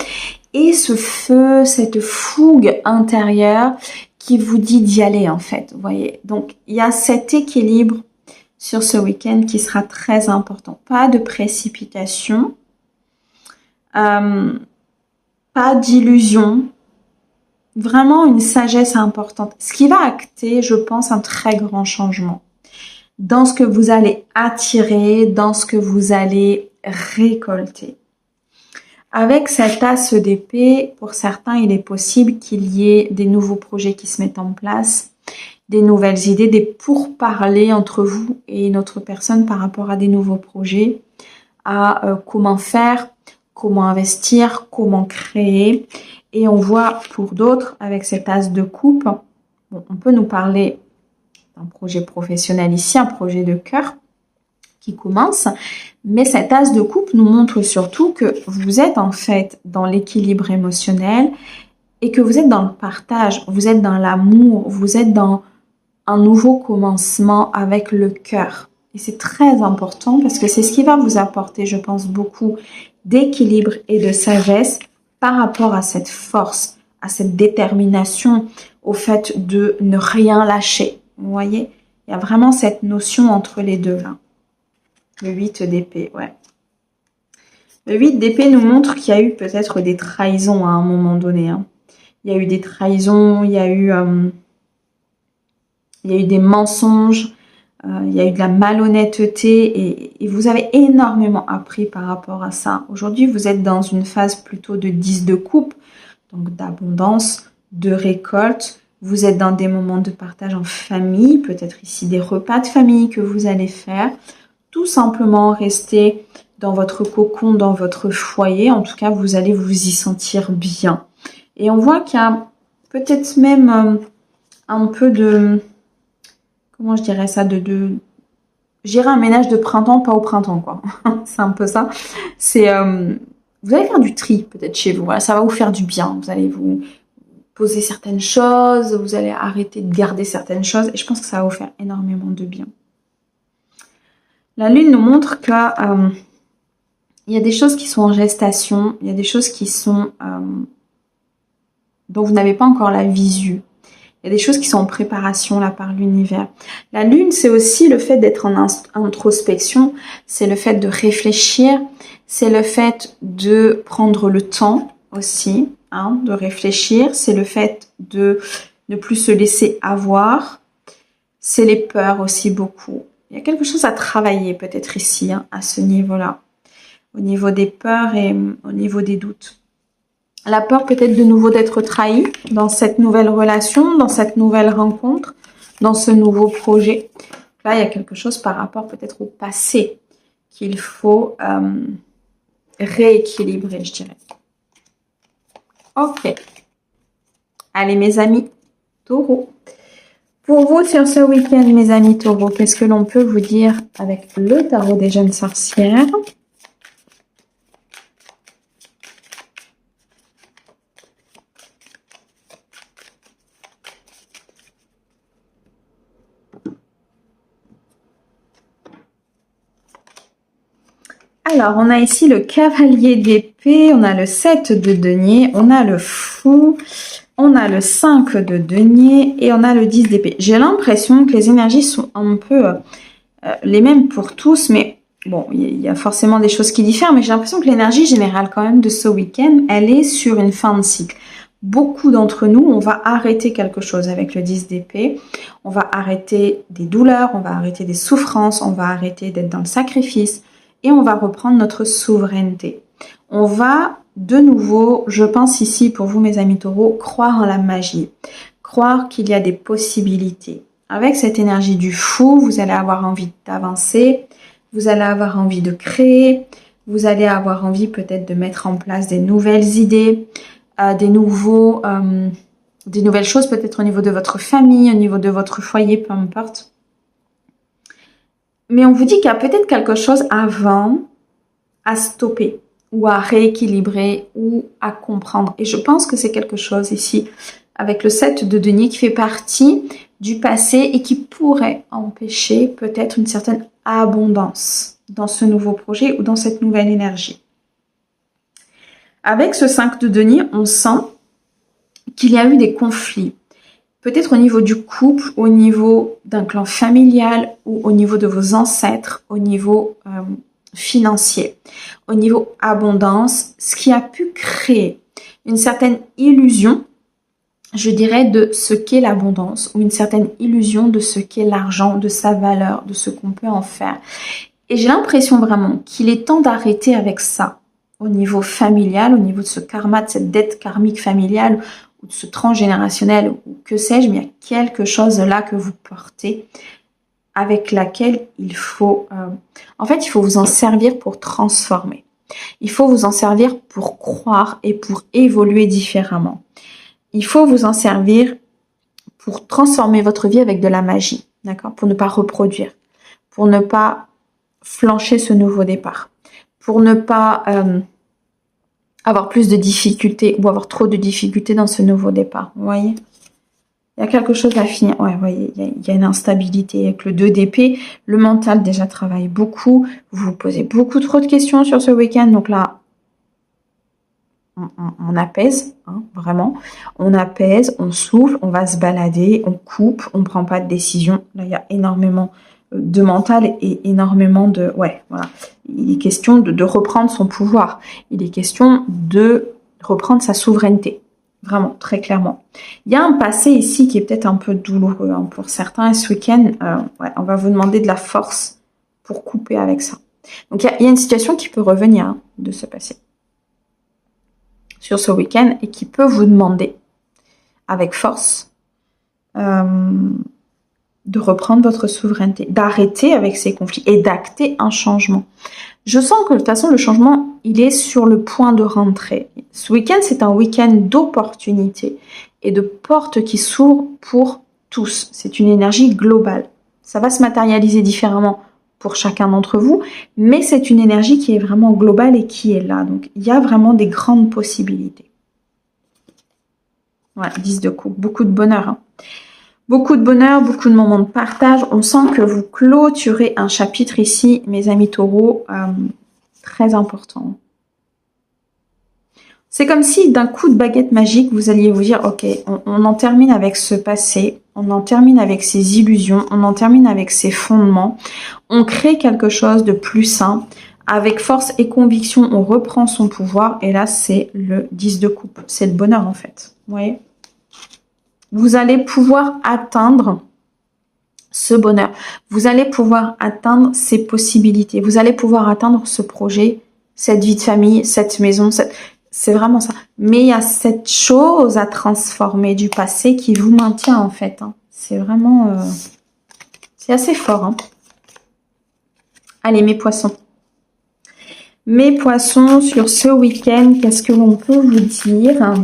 et ce feu, cette fougue intérieure qui vous dit d'y aller en fait. Vous voyez, donc il y a cet équilibre sur ce week-end qui sera très important. Pas de précipitation, pas d'illusion. Vraiment une sagesse importante. Ce qui va acter, je pense, un très grand changement dans ce que vous allez attirer, dans ce que vous allez récolter. Avec cet as d'épée, pour certains, il est possible qu'il y ait des nouveaux projets qui se mettent en place, des nouvelles idées, des pourparlers entre vous et une autre personne par rapport à des nouveaux projets, à comment faire, comment investir, comment créer. Et on voit pour d'autres, avec cet as de coupe, bon, on peut nous parler d'un projet professionnel ici, un projet de cœur qui commence, mais cet as de coupe nous montre surtout que vous êtes en fait dans l'équilibre émotionnel et que vous êtes dans le partage, vous êtes dans l'amour, vous êtes dans un nouveau commencement avec le cœur. Et c'est très important parce que c'est ce qui va vous apporter, je pense, beaucoup d'équilibre et de sagesse par rapport à cette force, à cette détermination, au fait de ne rien lâcher. Vous voyez, il y a vraiment cette notion entre les deux là. Le 8 d'épée, ouais. Le 8 d'épée nous montre qu'il y a eu peut-être des trahisons à un moment donné. Hein. Il y a eu des trahisons, il y a eu des mensonges, il y a eu de la malhonnêteté et vous avez énormément appris par rapport à ça. Aujourd'hui, vous êtes dans une phase plutôt de 10 de coupe, donc d'abondance, de récolte. Vous êtes dans des moments de partage en famille, peut-être ici des repas de famille que vous allez faire. Tout simplement rester dans votre cocon, dans votre foyer. En tout cas, vous allez vous y sentir bien. Et on voit qu'il y a peut-être même un peu de... Comment je dirais ça, j'irais un ménage de printemps, pas au printemps, quoi. C'est un peu ça. C'est, vous allez faire du tri, peut-être, chez vous. Voilà, ça va vous faire du bien. Vous allez vous poser certaines choses, vous allez arrêter de garder certaines choses. Et je pense que ça va vous faire énormément de bien. La Lune nous montre que il y a des choses qui sont en gestation. Il y a des choses qui sont... dont vous n'avez pas encore la visu. Il y a des choses qui sont en préparation là par l'univers. La Lune, c'est aussi le fait d'être en introspection, c'est le fait de réfléchir, c'est le fait de prendre le temps aussi, hein, de réfléchir, c'est le fait de ne plus se laisser avoir, c'est les peurs aussi beaucoup. Il y a quelque chose à travailler peut-être ici, hein, à ce niveau-là, au niveau des peurs et au niveau des doutes. La peur peut-être de nouveau d'être trahi dans cette nouvelle relation, dans cette nouvelle rencontre, dans ce nouveau projet. Là, il y a quelque chose par rapport peut-être au passé qu'il faut rééquilibrer, je dirais. Ok. Allez, mes amis taureaux. Pour vous, sur ce week-end, mes amis taureaux, qu'est-ce que l'on peut vous dire avec le tarot des jeunes sorcières? Alors, on a ici le cavalier d'épée, on a le 7 de denier, on a le fou, on a le 5 de denier et on a le 10 d'épée. J'ai l'impression que les énergies sont un peu les mêmes pour tous, mais bon, il y a forcément des choses qui diffèrent, mais j'ai l'impression que l'énergie générale quand même de ce week-end, elle est sur une fin de cycle. Beaucoup d'entre nous, on va arrêter quelque chose avec le 10 d'épée. On va arrêter des douleurs, on va arrêter des souffrances, on va arrêter d'être dans le sacrifice. Et on va reprendre notre souveraineté. On va de nouveau, je pense ici pour vous mes amis taureaux, croire en la magie. Croire qu'il y a des possibilités. Avec cette énergie du fou, vous allez avoir envie d'avancer, vous allez avoir envie de créer, vous allez avoir envie peut-être de mettre en place des nouvelles idées, des nouvelles choses peut-être au niveau de votre famille, au niveau de votre foyer, peu importe. Mais on vous dit qu'il y a peut-être quelque chose avant à stopper ou à rééquilibrer ou à comprendre. Et je pense que c'est quelque chose ici avec le 7 de denier qui fait partie du passé et qui pourrait empêcher peut-être une certaine abondance dans ce nouveau projet ou dans cette nouvelle énergie. Avec ce 5 de denier, on sent qu'il y a eu des conflits. Peut-être au niveau du couple, au niveau d'un clan familial ou au niveau de vos ancêtres, au niveau financier, au niveau abondance, ce qui a pu créer une certaine illusion, je dirais, de ce qu'est l'abondance ou une certaine illusion de ce qu'est l'argent, de sa valeur, de ce qu'on peut en faire. Et j'ai l'impression vraiment qu'il est temps d'arrêter avec ça au niveau familial, au niveau de ce karma, de cette dette karmique familiale, ou de ce transgénérationnel, ou que sais-je, mais il y a quelque chose là que vous portez, avec laquelle il faut... en fait, il faut vous en servir pour transformer. Il faut vous en servir pour croire et pour évoluer différemment. Il faut vous en servir pour transformer votre vie avec de la magie, d'accord? Pour ne pas reproduire, pour ne pas flancher ce nouveau départ, pour ne pas... avoir plus de difficultés ou avoir trop de difficultés dans ce nouveau départ. Vous voyez? Il y a quelque chose à finir. Ouais, vous voyez, il y a une instabilité avec le 2 d'épée. Le mental déjà travaille beaucoup. Vous vous posez beaucoup trop de questions sur ce week-end. Donc là, on apaise, hein, vraiment. On apaise, on souffle, on va se balader, on coupe, on ne prend pas de décision. Là, il y a énormément de mental et énormément de... Ouais, voilà. Il est question de reprendre son pouvoir. Il est question de reprendre sa souveraineté. Vraiment, très clairement. Il y a un passé ici qui est peut-être un peu douloureux hein, pour certains. Et ce week-end, ouais, on va vous demander de la force pour couper avec ça. Donc, il y a une situation qui peut revenir hein, de ce passé sur ce week-end et qui peut vous demander avec force de reprendre votre souveraineté, d'arrêter avec ces conflits et d'acter un changement. Je sens que de toute façon, le changement, il est sur le point de rentrer. Ce week-end, c'est un week-end d'opportunités et de portes qui s'ouvrent pour tous. C'est une énergie globale. Ça va se matérialiser différemment pour chacun d'entre vous, mais c'est une énergie qui est vraiment globale et qui est là. Donc, il y a vraiment des grandes possibilités. Voilà, 10 de coupe, beaucoup de bonheur. Hein. Beaucoup de bonheur, beaucoup de moments de partage. On sent que vous clôturez un chapitre ici, mes amis taureaux, très important. C'est comme si d'un coup de baguette magique, vous alliez vous dire, ok, on en termine avec ce passé, on en termine avec ces illusions, on en termine avec ces fondements. On crée quelque chose de plus sain. Avec force et conviction, on reprend son pouvoir. Et là, c'est le 10 de coupe. C'est le bonheur en fait. Vous voyez ? Vous allez pouvoir atteindre ce bonheur. Vous allez pouvoir atteindre ces possibilités. Vous allez pouvoir atteindre ce projet, cette vie de famille, cette maison. C'est vraiment ça. Mais il y a cette chose à transformer du passé qui vous maintient en fait. Hein. C'est vraiment... c'est assez fort. Hein. Allez, mes poissons. Mes poissons, sur ce week-end, qu'est-ce que l'on peut vous dire?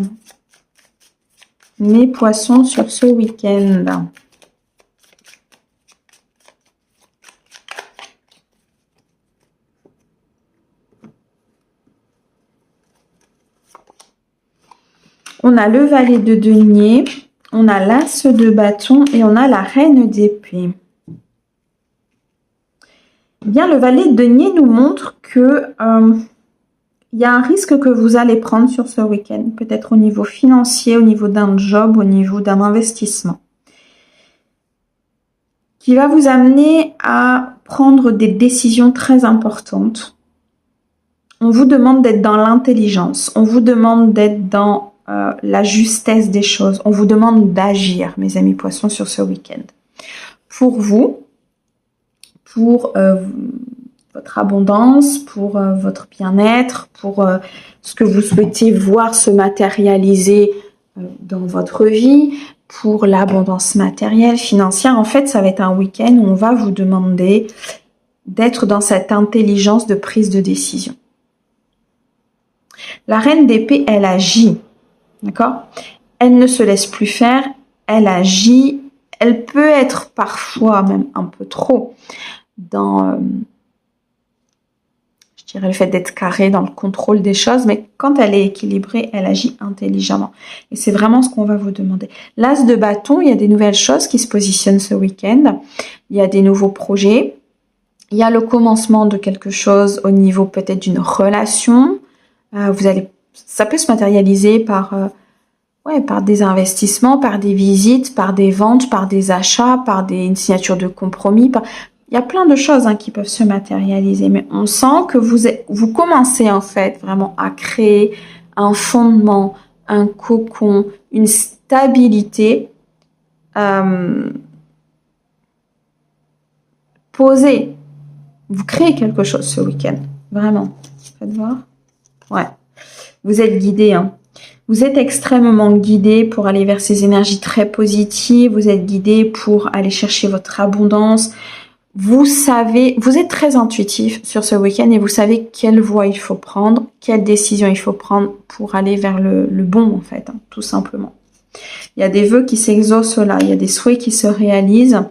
Mes poissons sur ce week-end. On a le valet de denier, on a l'as de bâton et on a la reine d'épée. Bien, le valet de denier nous montre que il y a un risque que vous allez prendre sur ce week-end, peut-être au niveau financier, au niveau d'un job, au niveau d'un investissement, qui va vous amener à prendre des décisions très importantes. On vous demande d'être dans l'intelligence, on vous demande d'être dans la justesse des choses. On vous demande d'agir, mes amis poissons, sur ce week-end. Pour vous, pour votre abondance, pour votre bien-être, pour ce que vous souhaitez voir se matérialiser dans votre vie, pour l'abondance matérielle, financière. En fait, ça va être un week-end où on va vous demander d'être dans cette intelligence de prise de décision. La reine d'épée, elle agit. D'accord? Elle ne se laisse plus faire, elle agit, elle peut être parfois même un peu trop dans, je dirais, le fait d'être carré dans le contrôle des choses, mais quand elle est équilibrée, elle agit intelligemment. Et c'est vraiment ce qu'on va vous demander. L'as de bâton, il y a des nouvelles choses qui se positionnent ce week-end, il y a des nouveaux projets, il y a le commencement de quelque chose au niveau peut-être d'une relation, ça peut se matérialiser par des investissements, par des visites, par des ventes, par des achats, par une signature de compromis. Il y a plein de choses qui peuvent se matérialiser, mais on sent que vous commencez en fait vraiment à créer un fondement, un cocon, une stabilité posée. Vous créez quelque chose ce week-end, vraiment. Faites voir. Ouais. Vous êtes guidé, hein. Vous êtes extrêmement guidé pour aller vers ces énergies très positives. Vous êtes guidé pour aller chercher votre abondance. Vous savez, vous êtes très intuitif sur ce week-end et vous savez quelle voie il faut prendre, quelle décision il faut prendre pour aller vers le bon, en fait, hein, tout simplement. Il y a des vœux qui s'exaucent là, il y a des souhaits qui se réalisent.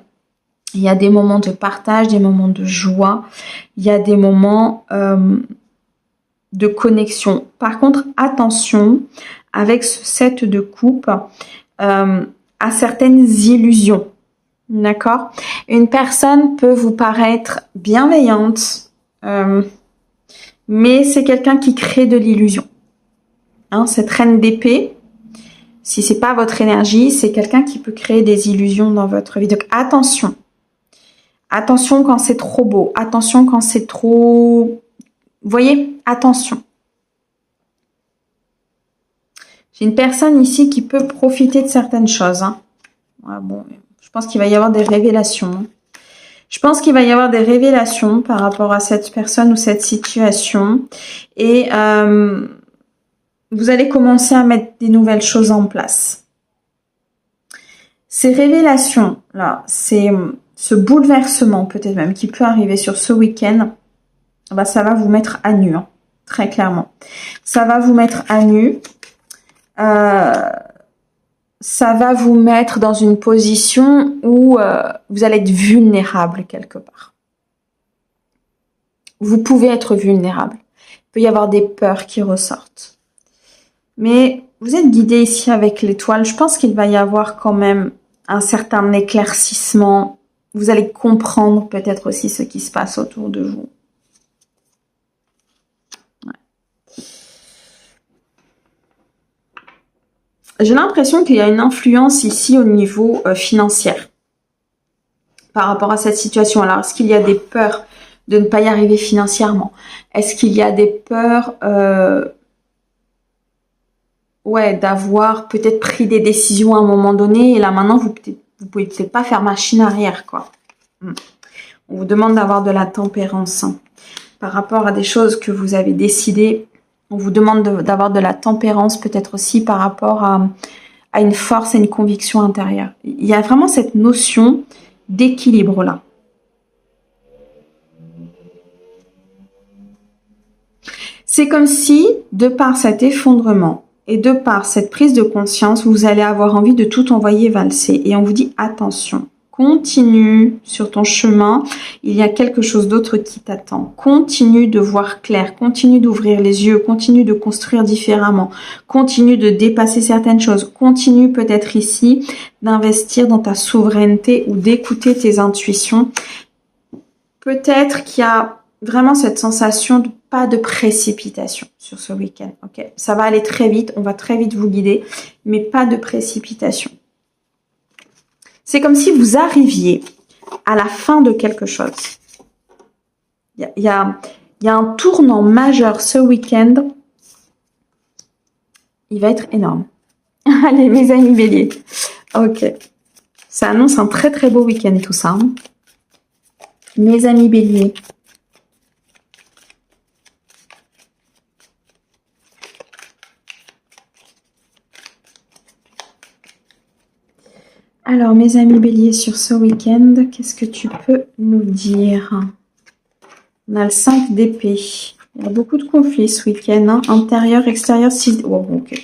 Il y a des moments de partage, des moments de joie. Il y a des moments de connexion. Par contre, attention avec ce 7 de coupe à certaines illusions. D'accord? Une personne peut vous paraître bienveillante, mais c'est quelqu'un qui crée de l'illusion. Hein, cette reine d'épée, si c'est pas votre énergie, c'est quelqu'un qui peut créer des illusions dans votre vie. Donc attention. Attention quand c'est trop beau. Attention quand c'est trop... Vous voyez? Attention. J'ai une personne ici qui peut profiter de certaines choses. Hein. Ouais, bon, je pense qu'il va y avoir des révélations. Je pense qu'il va y avoir des révélations par rapport à cette personne ou cette situation. Et vous allez commencer à mettre des nouvelles choses en place. Ces révélations-là, c'est ce bouleversement peut-être même qui peut arriver sur ce week-end, bah, ça va vous mettre à nu, hein, très clairement. Ça va vous mettre à nu. Ça va vous mettre dans une position où vous allez être vulnérable quelque part. Vous pouvez être vulnérable. Il peut y avoir des peurs qui ressortent. Mais vous êtes guidé ici avec l'étoile. Je pense qu'il va y avoir quand même un certain éclaircissement. Vous allez comprendre peut-être aussi ce qui se passe autour de vous. J'ai l'impression qu'il y a une influence ici au niveau financier par rapport à cette situation. Alors, est-ce qu'il y a des peurs de ne pas y arriver financièrement? Est-ce qu'il y a des peurs d'avoir peut-être pris des décisions à un moment donné et là maintenant, vous pouvez peut-être pas faire machine arrière, quoi. On vous demande d'avoir de la tempérance par rapport à des choses que vous avez décidées On vous demande d'avoir de la tempérance peut-être aussi par rapport à une force et une conviction intérieure. Il y a vraiment cette notion d'équilibre là. C'est comme si, de par cet effondrement et de par cette prise de conscience, vous allez avoir envie de tout envoyer valser. Et on vous dit attention. Continue sur ton chemin, il y a quelque chose d'autre qui t'attend. Continue de voir clair, continue d'ouvrir les yeux, continue de construire différemment, continue de dépasser certaines choses, continue peut-être ici d'investir dans ta souveraineté ou d'écouter tes intuitions. Peut-être qu'il y a vraiment cette sensation de pas de précipitation sur ce week-end. Ok, ça va aller très vite, on va très vite vous guider, mais pas de précipitation. C'est comme si vous arriviez à la fin de quelque chose. Il y a un tournant majeur ce week-end. Il va être énorme. Allez, mes amis béliers. Ok. Ça annonce un très très beau week-end tout ça. Mes amis béliers. Alors, mes amis béliers, sur ce week-end, qu'est-ce que tu peux nous dire? On a le 5 d'épée. Il y a beaucoup de conflits ce week-end. Hein. Intérieur, extérieur, 6... Oh, ok.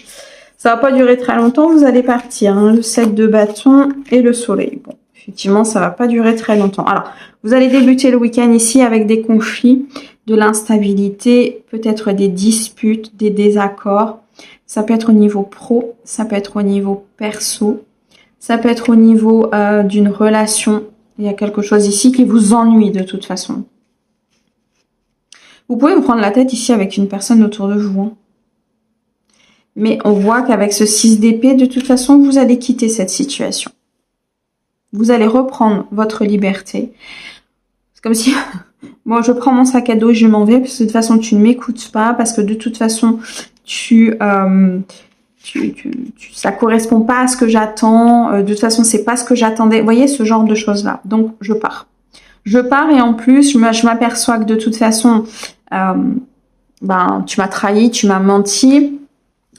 Ça va pas durer très longtemps, vous allez partir. Hein. Le 7 de bâton et le soleil. Bon, effectivement, ça va pas durer très longtemps. Alors, vous allez débuter le week-end ici avec des conflits, de l'instabilité, peut-être des disputes, des désaccords. Ça peut être au niveau pro, ça peut être au niveau perso. Ça peut être au niveau d'une relation. Il y a quelque chose ici qui vous ennuie de toute façon. Vous pouvez vous prendre la tête ici avec une personne autour de vous. Hein. Mais on voit qu'avec ce 6 d'épée, de toute façon, vous allez quitter cette situation. Vous allez reprendre votre liberté. C'est comme si, moi je prends mon sac à dos et je m'en vais, parce que de toute façon, tu ne m'écoutes pas, parce que de toute façon, ça correspond pas à ce que j'attends. De toute façon, c'est pas ce que j'attendais. Vous voyez, ce genre de choses-là. Donc, je pars. Je pars et en plus, je m'aperçois que de toute façon, tu m'as trahi, tu m'as menti.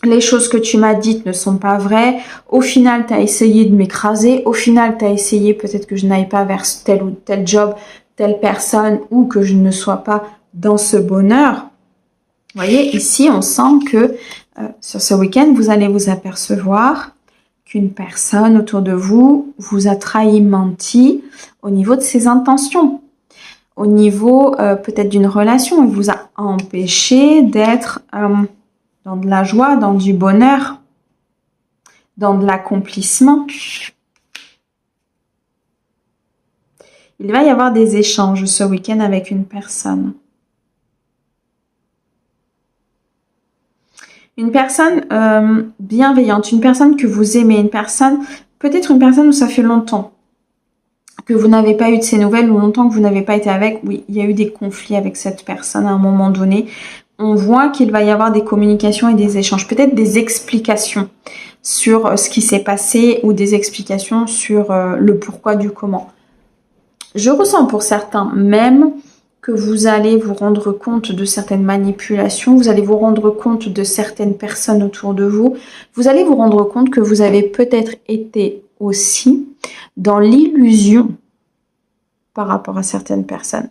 Les choses que tu m'as dites ne sont pas vraies. Au final, tu as essayé de m'écraser. Au final, tu as essayé peut-être que je n'aille pas vers tel ou tel job, telle personne, ou que je ne sois pas dans ce bonheur. Vous voyez, ici, on sent que sur ce week-end, vous allez vous apercevoir qu'une personne autour de vous vous a trahi, menti au niveau de ses intentions, au niveau peut-être d'une relation. Il vous a empêché d'être dans de la joie, dans du bonheur, dans de l'accomplissement. Il va y avoir des échanges ce week-end avec une personne. Une personne bienveillante, une personne que vous aimez, une personne, peut-être une personne où ça fait longtemps que vous n'avez pas eu de ses nouvelles ou longtemps que vous n'avez pas été avec. Oui, il y a eu des conflits avec cette personne à un moment donné. On voit qu'il va y avoir des communications et des échanges, peut-être des explications sur ce qui s'est passé ou des explications sur le pourquoi du comment. Je ressens pour certains même que vous allez vous rendre compte de certaines manipulations, vous allez vous rendre compte de certaines personnes autour de vous, vous allez vous rendre compte que vous avez peut-être été aussi dans l'illusion par rapport à certaines personnes.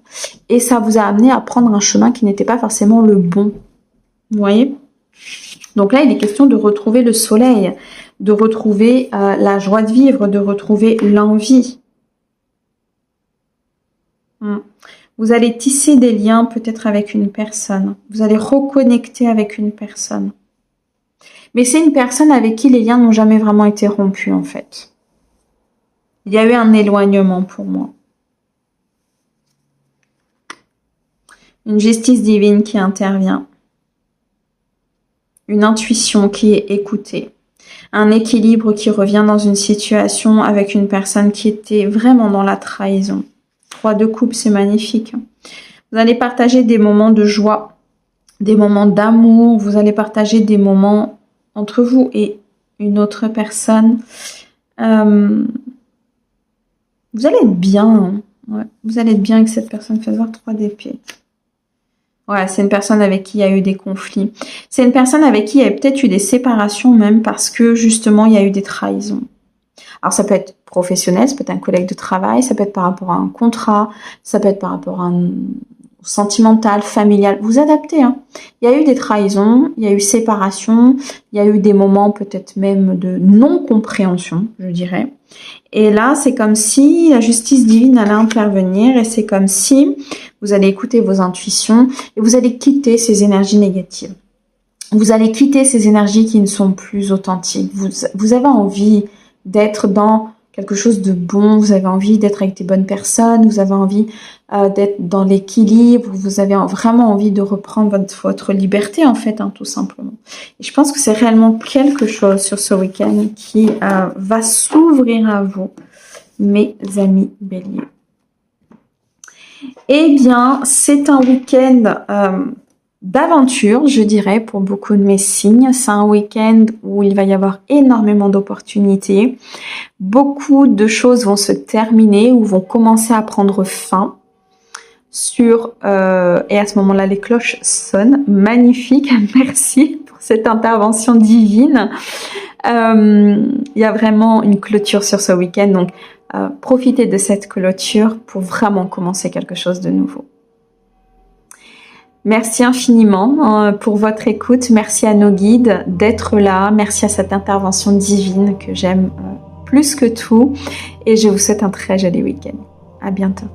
Et ça vous a amené à prendre un chemin qui n'était pas forcément le bon. Vous voyez? Donc là, il est question de retrouver le soleil, de retrouver la joie de vivre, de retrouver l'envie. Vous allez tisser des liens peut-être avec une personne. Vous allez reconnecter avec une personne. Mais c'est une personne avec qui les liens n'ont jamais vraiment été rompus en fait. Il y a eu un éloignement pour moi. Une justice divine qui intervient. Une intuition qui est écoutée. Un équilibre qui revient dans une situation avec une personne qui était vraiment dans la trahison. 3 de coupe, c'est magnifique. Vous allez partager des moments de joie, des moments d'amour. Vous allez partager des moments entre vous et une autre personne. Vous allez être bien. Hein. Ouais, vous allez être bien avec cette personne. Faites voir 3 d'épée. Ouais, c'est une personne avec qui il y a eu des conflits. C'est une personne avec qui il y a peut-être eu des séparations même parce que justement il y a eu des trahisons. Alors ça peut être professionnel, ça peut être un collègue de travail, ça peut être par rapport à un contrat, ça peut être par rapport à un sentimental, familial. Vous adaptez, hein. Il y a eu des trahisons, il y a eu séparation, il y a eu des moments peut-être même de non-compréhension, je dirais. Et là, c'est comme si la justice divine allait intervenir et c'est comme si vous allez écouter vos intuitions et vous allez quitter ces énergies négatives. Vous allez quitter ces énergies qui ne sont plus authentiques. Vous avez envie d'être dans quelque chose de bon, vous avez envie d'être avec des bonnes personnes, vous avez envie d'être dans l'équilibre, vous avez vraiment envie de reprendre votre liberté en fait, hein, tout simplement. Et je pense que c'est réellement quelque chose sur ce week-end qui va s'ouvrir à vous, mes amis béliers. Eh bien, c'est un week-end d'aventure, je dirais, pour beaucoup de mes signes. C'est un week-end où il va y avoir énormément d'opportunités. Beaucoup de choses vont se terminer ou vont commencer à prendre fin. Et à ce moment-là, les cloches sonnent. Magnifique, merci pour cette intervention divine. Il y a vraiment une clôture sur ce week-end, donc profitez de cette clôture pour vraiment commencer quelque chose de nouveau. Merci infiniment pour votre écoute. Merci à nos guides d'être là. Merci à cette intervention divine que j'aime plus que tout. Et je vous souhaite un très joli week-end. À bientôt.